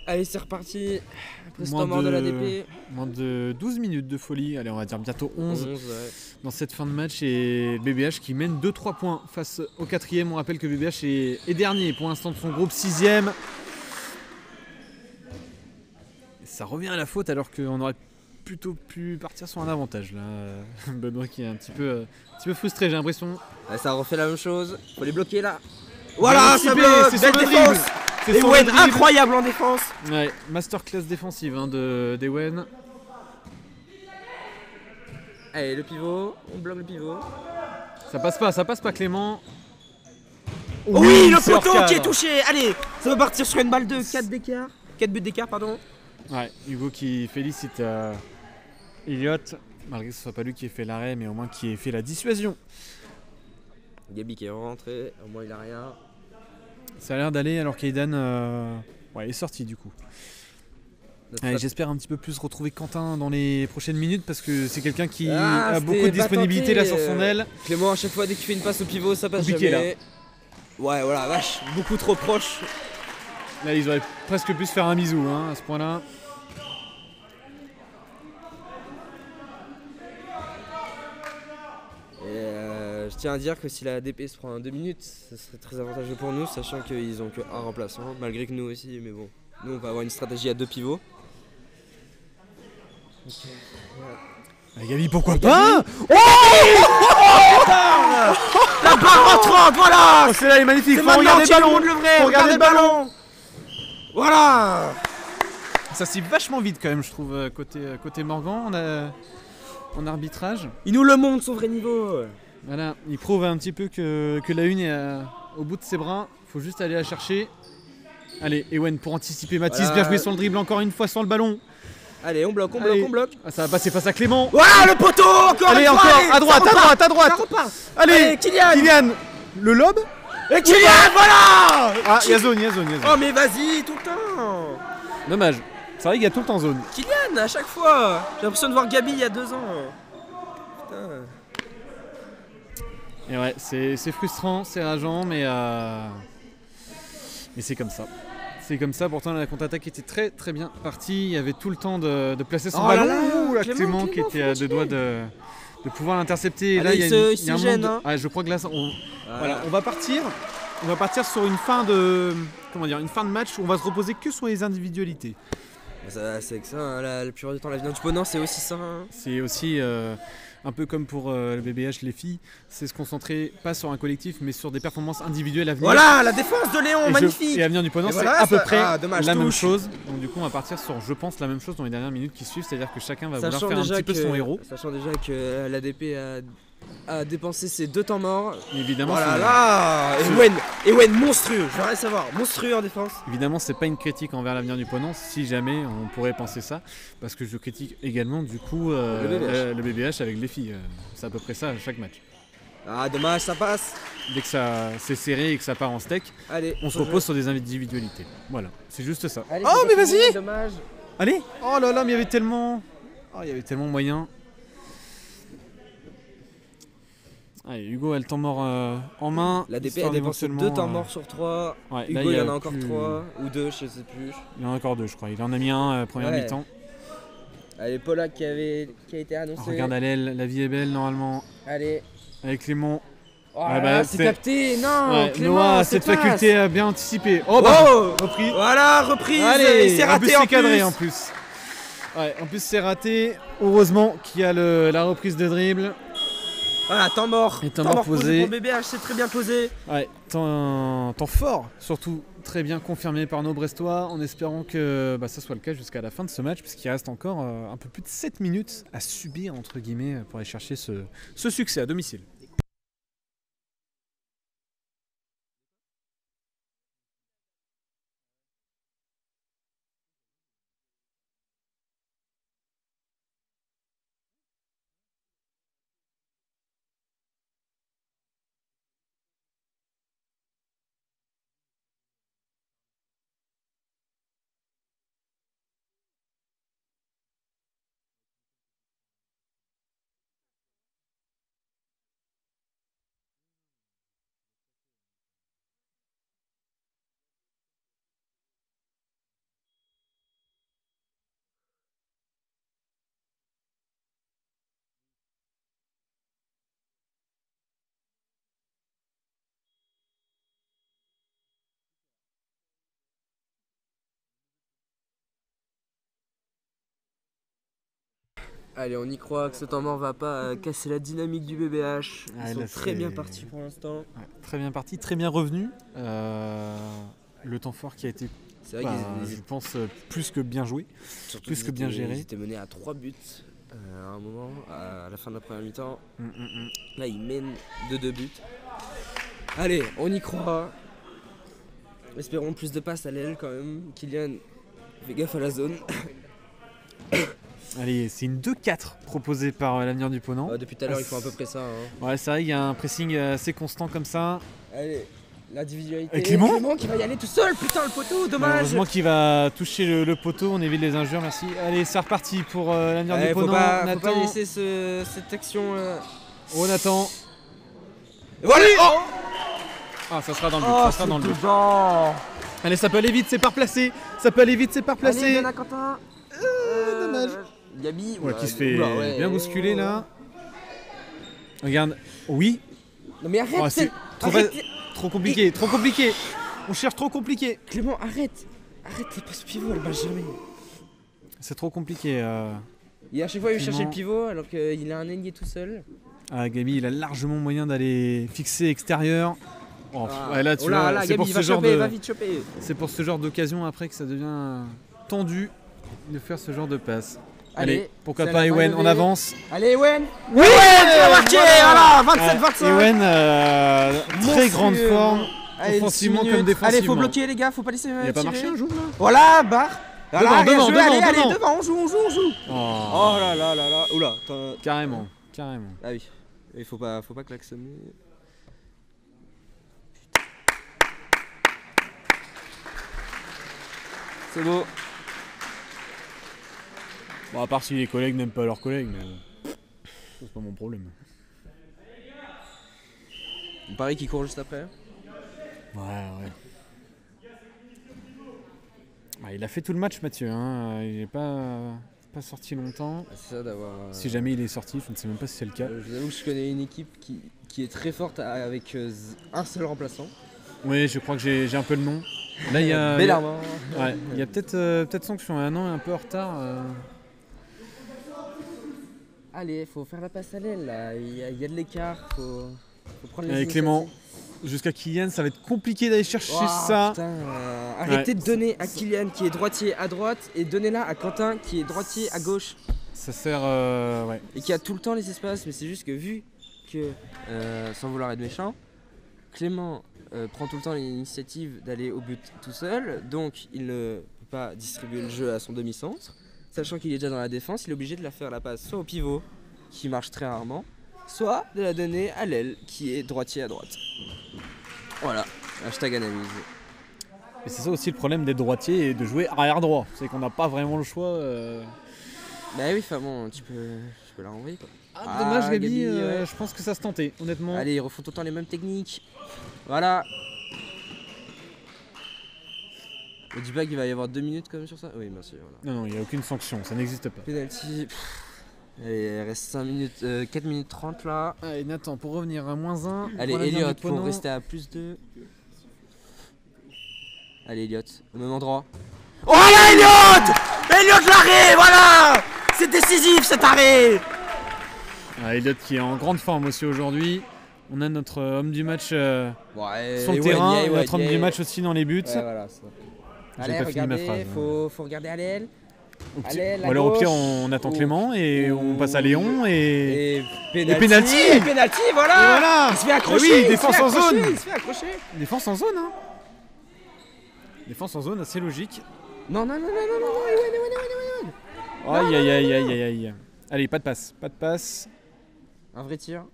Allez, c'est reparti. Après ce temps mort de l'ADP. Moins de 12 minutes de folie. Allez, on va dire bientôt 11 ouais. dans cette fin de match. Et BBH qui mène 2-3 points face au 4ème. On rappelle que BBH est dernier pour l'instant de son groupe, 6ème. Ça revient à la faute alors qu'on aurait plutôt pu partir sur un avantage là. Benoît qui est un petit peu frustré, j'ai l'impression. Ouais, ça refait la même chose. Faut les bloquer là. Voilà, ça ciblé, bloque. c'est Belle sur le défense. dribble. C'est sur Ewen, le dribble. incroyable en défense. Ouais, masterclass défensive d'Ewen. Allez, le pivot. On bloque le pivot. Ça passe pas Clément. Oui, le c'est hors poteau cadre. qui est touché. Allez, ça va partir sur une balle de 4 d'écart. 4 buts d'écart, pardon. Ouais, Hugo qui félicite Elliott, malgré que ce soit pas lui qui ait fait l'arrêt, mais au moins qui ait fait la dissuasion. Gabi qui est rentré, au moins il a rien. Ça a l'air d'aller alors qu'Aidan est sorti du coup. Allez, j'espère un petit peu plus retrouver Quentin dans les prochaines minutes parce que c'est quelqu'un qui a beaucoup de disponibilité là sur son aile. Clément, à chaque fois dès qu'il fait une passe au pivot, ça passe Compliqué, jamais. Ouais, voilà, vache, beaucoup trop proche. Là, ils auraient presque pu se faire un bisou à ce point-là. Et je tiens à dire que si la DP se prend en 2 minutes, ce serait très avantageux pour nous, sachant qu'ils ont que un remplaçant, malgré que nous aussi, mais bon. Nous, on va avoir une stratégie à 2 pivots. Okay, voilà. Ah, Gabi, pourquoi pas? La barre rentrante, voilà. Oh, celle-là est magnifique, C'est faut maintenant regarder le tout le ballon. monde le vrai, Faut regardez le ballon. Voilà. Ça c'est vachement vite quand même, je trouve, côté Morgan en arbitrage. Il nous le montre son vrai niveau. Voilà, il prouve un petit peu que la une est au bout de ses bras. Faut juste aller la chercher. Allez, Ewen pour anticiper Mathis, Voilà. bien joué sur le dribble encore une fois sur le ballon. Allez, on bloque, Allez. on bloque. Ah, ça va passer face à Clément. Voilà le poteau, encore Allez, une fois, encore, allez, à droite, ça repart, à droite. ça repart. Allez, Allez, Kylian. le lob. Et Kylian, voilà. Ah, il y a zone. Oh mais vas-y, tout le temps. Dommage. C'est vrai qu'il y a tout le temps zone. Kylian, à chaque fois. J'ai l'impression de voir Gabi il y a 2 ans. Putain. Et ouais, c'est frustrant, c'est rageant, mais c'est comme ça. C'est comme ça, pourtant la contre-attaque était très très bien partie. Il y avait tout le temps de placer son Oh ballon. là là, Ouh, là, Clément, qui était à 2 doigts de pouvoir l'intercepter. Et là, Allez, il y a il un se moment gêne, de- hein. Ah, je crois que là, voilà, on va partir. on va partir sur une fin de match où on va se reposer que sur les individualités. C'est que ça, hein, la plupart du temps, l'avenir du ponant, c'est aussi ça. Hein. C'est aussi un peu comme pour le BBH, les filles, c'est se concentrer pas sur un collectif mais sur des performances individuelles à venir. Voilà, la défense de Léon, magnifique. Et l'avenir du ponant, c'est voilà, à peu près dommage, la même chose. Donc du coup, on va partir sur, je pense, la même chose dans les dernières minutes qui suivent, c'est-à-dire que chacun va vouloir faire un petit peu son héros. Sachant déjà que l'ADP a dépensé ses 2 temps morts. Évidemment, Voilà, là Ewen, monstrueux, je veux rien savoir, monstrueux en défense. Évidemment, c'est pas une critique envers l'avenir du ponant, si jamais on pourrait penser ça, parce que je critique également du coup le BBH avec les filles. C'est à peu près ça à chaque match. Ah, dommage, ça passe. Dès que ça c'est serré et que ça part en steak, allez, on se repose sur des individualités. Voilà, c'est juste ça. Allez, oh, mais vas-y. Dommage. Allez. Oh là là, mais il y avait tellement moyen. Allez, Hugo a le temps mort en main. La DP a dépensé 2 temps morts sur 3. Ouais, Hugo, là, il y en a encore 3 ou 2, je sais plus. Il y en a encore 2, je crois. Il en a mis un première mi-temps. Allez, Polak qui a été annoncé. Oh, regarde Allel, la vie est belle normalement. Allez. Avec Clément. Oh, c'est capté. Non, ouais, Clément, Noah, cette faculté bien anticipée. Oh, repris. Voilà, reprise. Allez, c'est raté en plus. C'est cadré en plus. Ouais, en plus c'est raté. Heureusement qu'il y a la reprise de dribble. Voilà, temps mort. Et temps mort posé. Pour BBH, c'est très bien posé. Ouais, temps fort, surtout très bien confirmé par nos Brestois, en espérant que ça soit le cas jusqu'à la fin de ce match, puisqu'il reste encore un peu plus de 7 minutes à subir, entre guillemets, pour aller chercher ce succès à domicile. Allez, on y croit que ce temps mort va pas casser la dynamique du BBH. Ils sont très bien partis pour l'instant. Ouais, très bien parti, très bien revenu. Le temps fort qui a été, je pense, plus que bien joué, surtout plus que bien géré. Ils étaient menés à 3 buts à un moment, à la fin de la première mi-temps. Là, ils mènent de 2 buts. Allez, on y croit. Espérons plus de passes à l'aile quand même. Kylian, fais gaffe à la zone. Allez, c'est une 2-4 proposée par l'avenir du Ponant. Depuis tout à l'heure, ils font à peu près ça. Hein. Ouais, c'est vrai, il y a un pressing assez constant comme ça. Allez, l'individualité. Et Clément qui va y aller tout seul, putain, le poteau, dommage. Heureusement qu'il va toucher le poteau, on évite les injures, merci. Allez, c'est reparti pour l'avenir du Ponant. Faut pas laisser cette action. On attend. Voilà. Ah, ça sera dans le but, ça sera dans le but. Allez, ça peut aller vite, c'est pas replacé. Ça peut aller vite, c'est pas replacé. Allez, donne à Quentin. Dommage. Gabi, qui se fait bien bousculer là. Regarde, oui. Non mais arrête, c'est trop compliqué, trop compliqué. On cherche trop compliqué. Clément, arrête, t'es pas ce pivot, elle marche jamais. C'est trop compliqué. Et à chaque fois il veut chercher le pivot alors qu'il a un ailier tout seul. Ah, Gabi, il a largement moyen d'aller fixer extérieur. Là, tu vois, c'est pour ce genre de. Va vite choper. C'est pour ce genre d'occasion après que ça devient tendu de faire ce genre de passe. Allez, pourquoi pas Ewen, on avance. Allez Ewen. Oui, tu vas marquer, voilà, 27-25. Ewen, très grande forme, offensivement comme défensivement. Allez, faut bloquer les gars, faut pas laisser tirer. Il a pas marché un jour là. Voilà, barre. Devant, allez, devant, on joue. Oh là là. Oula, carrément. Ah oui, il faut pas klaxonner. C'est beau. Bon, à part si les collègues n'aiment pas leurs collègues, mais c'est pas mon problème. Pareil qui court juste après. Ouais. Il a fait tout le match, Mathieu. Hein. Il n'est pas sorti longtemps. C'est ça d'avoir. Si jamais il est sorti, je ne sais même pas si c'est le cas. Je vous avoue que je connais une équipe qui est très forte avec un seul remplaçant. Oui, je crois que j'ai un peu le nom. Là, il y a... Bellarmin. Ouais, il y a peut-être sanction. Un an est un peu en retard. Allez, faut faire la passe à l'aile là. Il y a de l'écart. Faut prendre les Allez, Clément, jusqu'à Kylian, ça va être compliqué d'aller chercher ça. Putain, arrêtez de donner à Kylian qui est droitier à droite et donnez-la à Quentin qui est droitier à gauche. Ça sert. Ouais. Et qui a tout le temps les espaces, mais c'est juste que vu que, sans vouloir être méchant, Clément prend tout le temps l'initiative d'aller au but tout seul, donc il ne peut pas distribuer le jeu à son demi-centre. Sachant qu'il est déjà dans la défense, il est obligé de la faire la passe soit au pivot, qui marche très rarement, soit de la donner à l'aile, qui est droitier à droite. Voilà, hashtag analyse. Et c'est ça aussi le problème des droitiers et de jouer arrière droit. C'est qu'on n'a pas vraiment le choix. Bah oui, enfin bon, tu peux la renvoyer quoi. Ah, dommage, Gabi, ouais. je pense que ça se tentait, honnêtement. Allez, ils refont tout le temps les mêmes techniques. Voilà. On dit pas qu'il va y avoir 2 minutes quand même sur ça. Oui, merci. Voilà. Non, il n'y a aucune sanction, ça n'existe pas. Penalty. Allez, il reste 5 minutes, 4 minutes 30 là. Allez, Nathan, pour revenir à -1. Allez, Elliot pour rester à +2. Allez, Elliot, au même endroit. Oh là, Elliot! Elliot l'arrêt, voilà! C'est décisif cet arrêt! Elliot qui est en grande forme aussi aujourd'hui. On a notre homme du match sur le Ewen, terrain, notre homme du match aussi dans les buts. Ouais, voilà, ça. J'ai Allez, pas fini ma regardez, phrase. faut regarder à l'aile. Ou alors au pire on attend Clément et on passe à Léon et penalty. Et penalty, voilà. Il se fait accrocher. Oui, défense en zone. Il se fait accrocher. Défense en zone, hein. Défense en zone, assez logique. Non, Ewen. Aïe. Allez, pas de passe. Un vrai tir.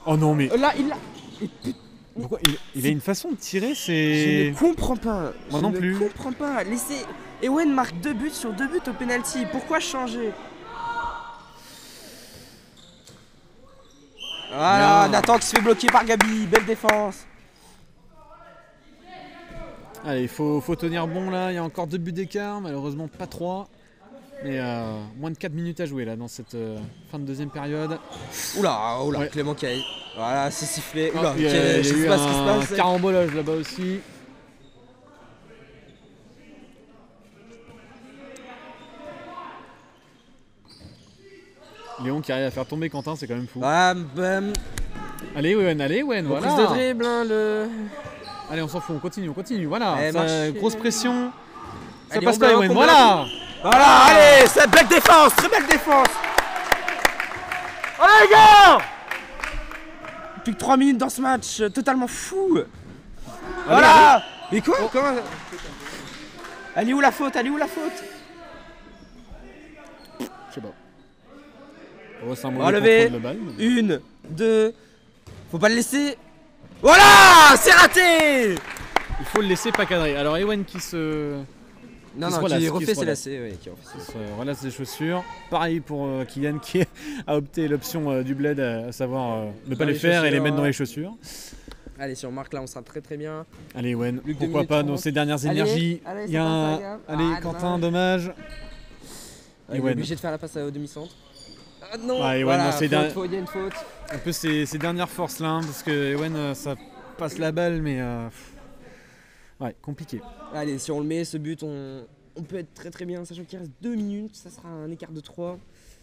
Oh non mais Là, il l'a. pourquoi il a une façon de tirer, Je c'est... ne comprends pas. Moi non plus. Je ne comprends pas. Laissez. Ewen marque 2 buts sur 2 buts au penalty. Pourquoi changer? Voilà, Bien. Nathan qui se fait bloquer par Gabi. Belle défense. Allez, il faut tenir bon là, il y a encore 2 buts d'écart, malheureusement pas 3. Mais moins de 4 minutes à jouer là dans cette fin de deuxième période. Oula, Ouais. Clément Caille. Voilà, c'est sifflé. Oula, Il y a je sais eu pas ce qui se un passe. carambolage là-bas aussi. Léon qui arrive à faire tomber Quentin, c'est quand même fou. Bam, bam. Allez, Wen, voilà. Prise de dribble, hein, le. Allez, on s'en fout, on continue, voilà. Eh, Ça, marchez. grosse pression. Ça Allez, passe on pas, bloque, Ewen, on voilà. Voilà, allez, c'est belle défense, très belle défense. Allez, les gars. Plus que 3 minutes dans ce match, totalement fou. Voilà. Mais quoi Comment Elle est où la faute Je sais pas. Oh, c'est un On mauvais va lever. contrôle de balle, mais- 1, 2. Faut pas le laisser. Voilà, c'est raté. Il faut le laisser pas cadrer. Alors Ewen qui se Non, se non, relasse, qui qui refait se ses relasse. lacets, ouais, qui refait ses lacets. se relasse les chaussures. Pareil pour Kylian qui a opté l'option du bled, à savoir ne pas Dans les les faire et les chaussures, mettre dans ouais. les chaussures. Allez, si on marque là, on sera très très bien. Allez Ewen, Plus que 2 pourquoi minutes pas 30. dans ses dernières Allez, énergies. allez, Il y a ça passe, un... les gars. Allez Ah, Quentin, dommage. Il est Ewen. obligé de faire la passe au demi-centre. Ah non, Ouais, Ewen, voilà, dans ses il y a une faute. Un peu ses dernières forces là, hein, parce que Ewen ça passe la balle mais ouais, compliqué. Allez, si on le met, ce but, on peut être très très bien, sachant qu'il reste 2 minutes, ça sera un écart de 3.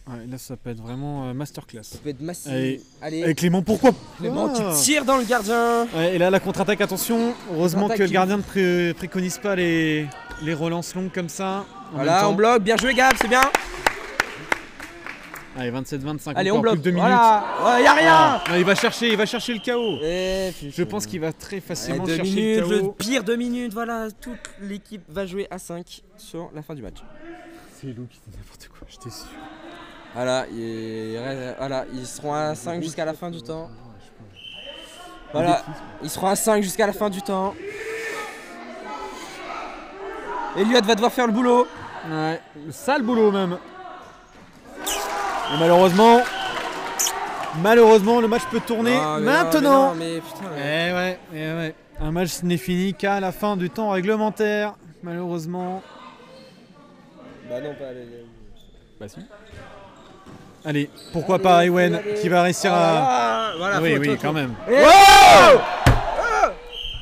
Ouais, là ça peut être vraiment masterclass. Ça peut être massif. Allez. Allez, Et Clément, pourquoi Clément pas qui tire dans le gardien. Ouais, et là la contre-attaque, attention, heureusement Contre-attaque que le qui- gardien ne préconise pas les relances longues comme ça. En même Voilà, temps. on bloque, bien joué Gab, c'est bien. Allez, 27-25, Allez, encore on bloque. plus que 2 minutes. Voilà, ouais, y a rien. Ah, non, il va chercher le chaos. Eh, putain. Je pense qu'il va très facilement 2 chercher minutes, le le chaos. pire 2 minutes, voilà, toute l'équipe va jouer à 5 sur la fin du match. C'est Lou qui dit n'importe quoi, j'étais sûr. Voilà, ils seront à 5 jusqu'à la fin du temps. Voilà, ils seront à 5 jusqu'à la fin du temps. Elliot va devoir faire le boulot. Ouais, sale boulot même. Et malheureusement, le match peut tourner Ah, mais maintenant. non, mais putain. Eh ouais. Un match n'est fini qu'à la fin du temps réglementaire, malheureusement. Bah non, pas les. Bah si. Allez, pourquoi pas Ewen qui va réussir à... Voilà, oui, faute, oui, faute, quand faute. même. Oh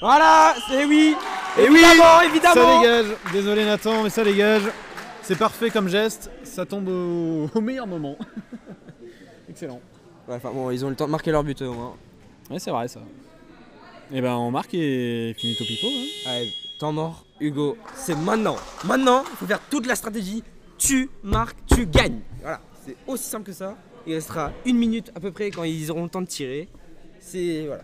Voilà, c'est oui. Et oui, Évidemment, évidemment. ça dégage. Désolé Nathan, mais ça dégage. C'est parfait comme geste. Ça tombe au meilleur moment. Excellent. Ouais, enfin bon, ils ont eu le temps de marquer leur but au moins. Ouais, c'est vrai ça. Et ben on marque et finito pipo. Hein. Allez, temps mort, Hugo, c'est maintenant. Maintenant, il faut faire toute la stratégie. Tu marques, tu gagnes. Voilà, c'est aussi simple que ça. Il restera 1 minute à peu près quand ils auront le temps de tirer. C'est voilà.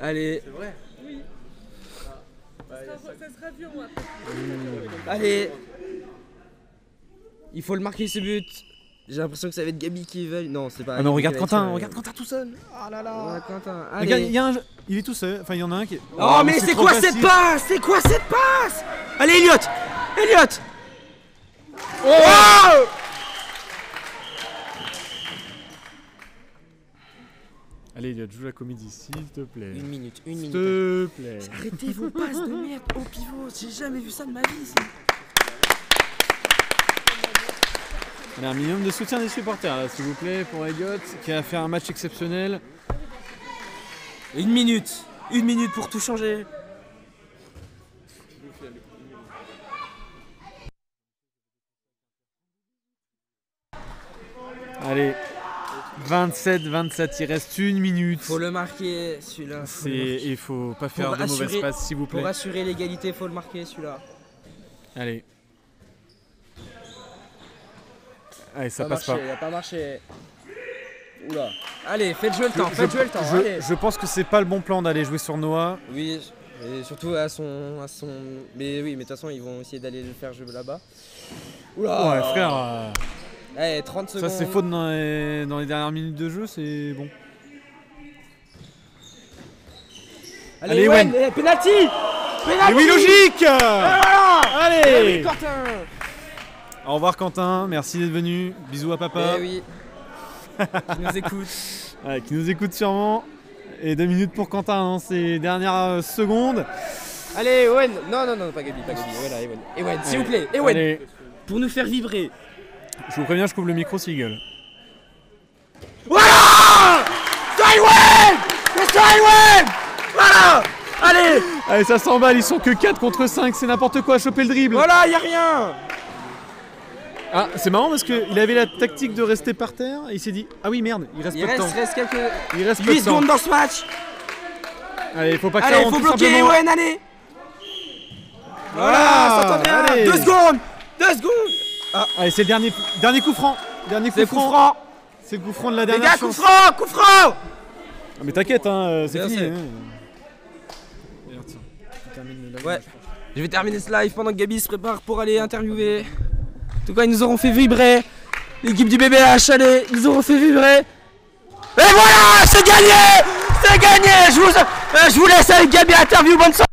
Allez. C'est vrai. Ça sera vieux, moi. Allez. Il faut le marquer ce but. J'ai l'impression que ça va être Gabi qui veut. Non, c'est pas. Ah non, regarde Gabi qui va Quentin, être, regarde Quentin tout seul. Ah là là. Ouais, Quentin. Regarde, Allez. il est tout seul. Enfin, il y en a un qui est. Oh, mais c'est trop quoi facile. cette passe? C'est quoi cette passe? Allez, Elliot. Elliot. Oh. Allez, Elliot, joue la comédie, s'il te plaît. 1 minute, 1 S'il minute. te plaît. Arrêtez vos passes de merde au pivot. J'ai jamais vu ça de ma vie. Ça. Allez, un minimum de soutien des supporters, là, s'il vous plaît, pour Elliot, qui a fait un match exceptionnel. 1 minute. 1 minute pour tout changer. Allez, 27, il reste 1 minute. Faut le marquer celui-là. Faut le marquer. Il faut pas faire Pour de mauvaises assurer- passes, s'il vous plaît. Pour assurer l'égalité, faut le marquer celui-là. Allez. Allez, ça Ça passe marché, pas. il a pas marché. Oula. Allez, faites jouer le temps, faites jouer le temps. Allez. Je pense que c'est pas le bon plan d'aller jouer sur Noah. Oui, et surtout à son. Mais oui, mais de toute façon, ils vont essayer d'aller le faire jouer là-bas. Oula. Ouais, frère, Allez, 30 secondes. ça c'est faute dans les dernières minutes de jeu, c'est bon. Allez, Allez, Ewen, Ewen. penalty. Et oui, logique. Allez. Oui, Quentin. Au revoir Quentin, merci d'être venu. Bisous à papa. Eh oui. Qui nous écoute. Ouais, qui nous écoute sûrement. Et 2 minutes pour Quentin dans ces dernières secondes. Allez, Ewen. Non, pas Gabi, pas Gabi. Voilà, Ewen. Ewen, s'il vous plaît. Ewen. Allez, Pour nous faire vibrer. je vous préviens, je couvre le micro s'il gueule. Voilà. C'est Ewen. C'est Ewen. Voilà. Allez. Allez, ça s'emballe, ils sont que 4 contre 5, c'est n'importe quoi, choper le dribble. Voilà, y a rien. Ah, c'est marrant parce qu'il avait la tactique de rester par terre et il s'est dit ah oui merde, il reste Il peu de temps. reste quelques Il reste peu 8 de temps. secondes dans ce match. Allez, faut pas que Allez, ça faut rentre tout bloquer simplement. Ewen, allez. Voilà, ça tombe bien. allez. 2 secondes. 2 secondes. Allez, c'est le dernier coup franc. Dernier coup C'est coup franc. franc. C'est le coup franc de la Les dernière gars, coup chance. franc, coup franc. Ah, mais t'inquiète, hein, c'est Bien fini. sûr. hein. D'ailleurs, tiens, tu termines le live. Ouais. Je vais terminer ce live pendant que Gabi se prépare pour aller interviewer. En tout cas, ils nous auront fait vibrer. L'équipe du BBH, allez, ils nous auront fait vibrer. Et voilà, c'est gagné. C'est gagné. Je vous laisse avec Gabi interview. Bonne soirée.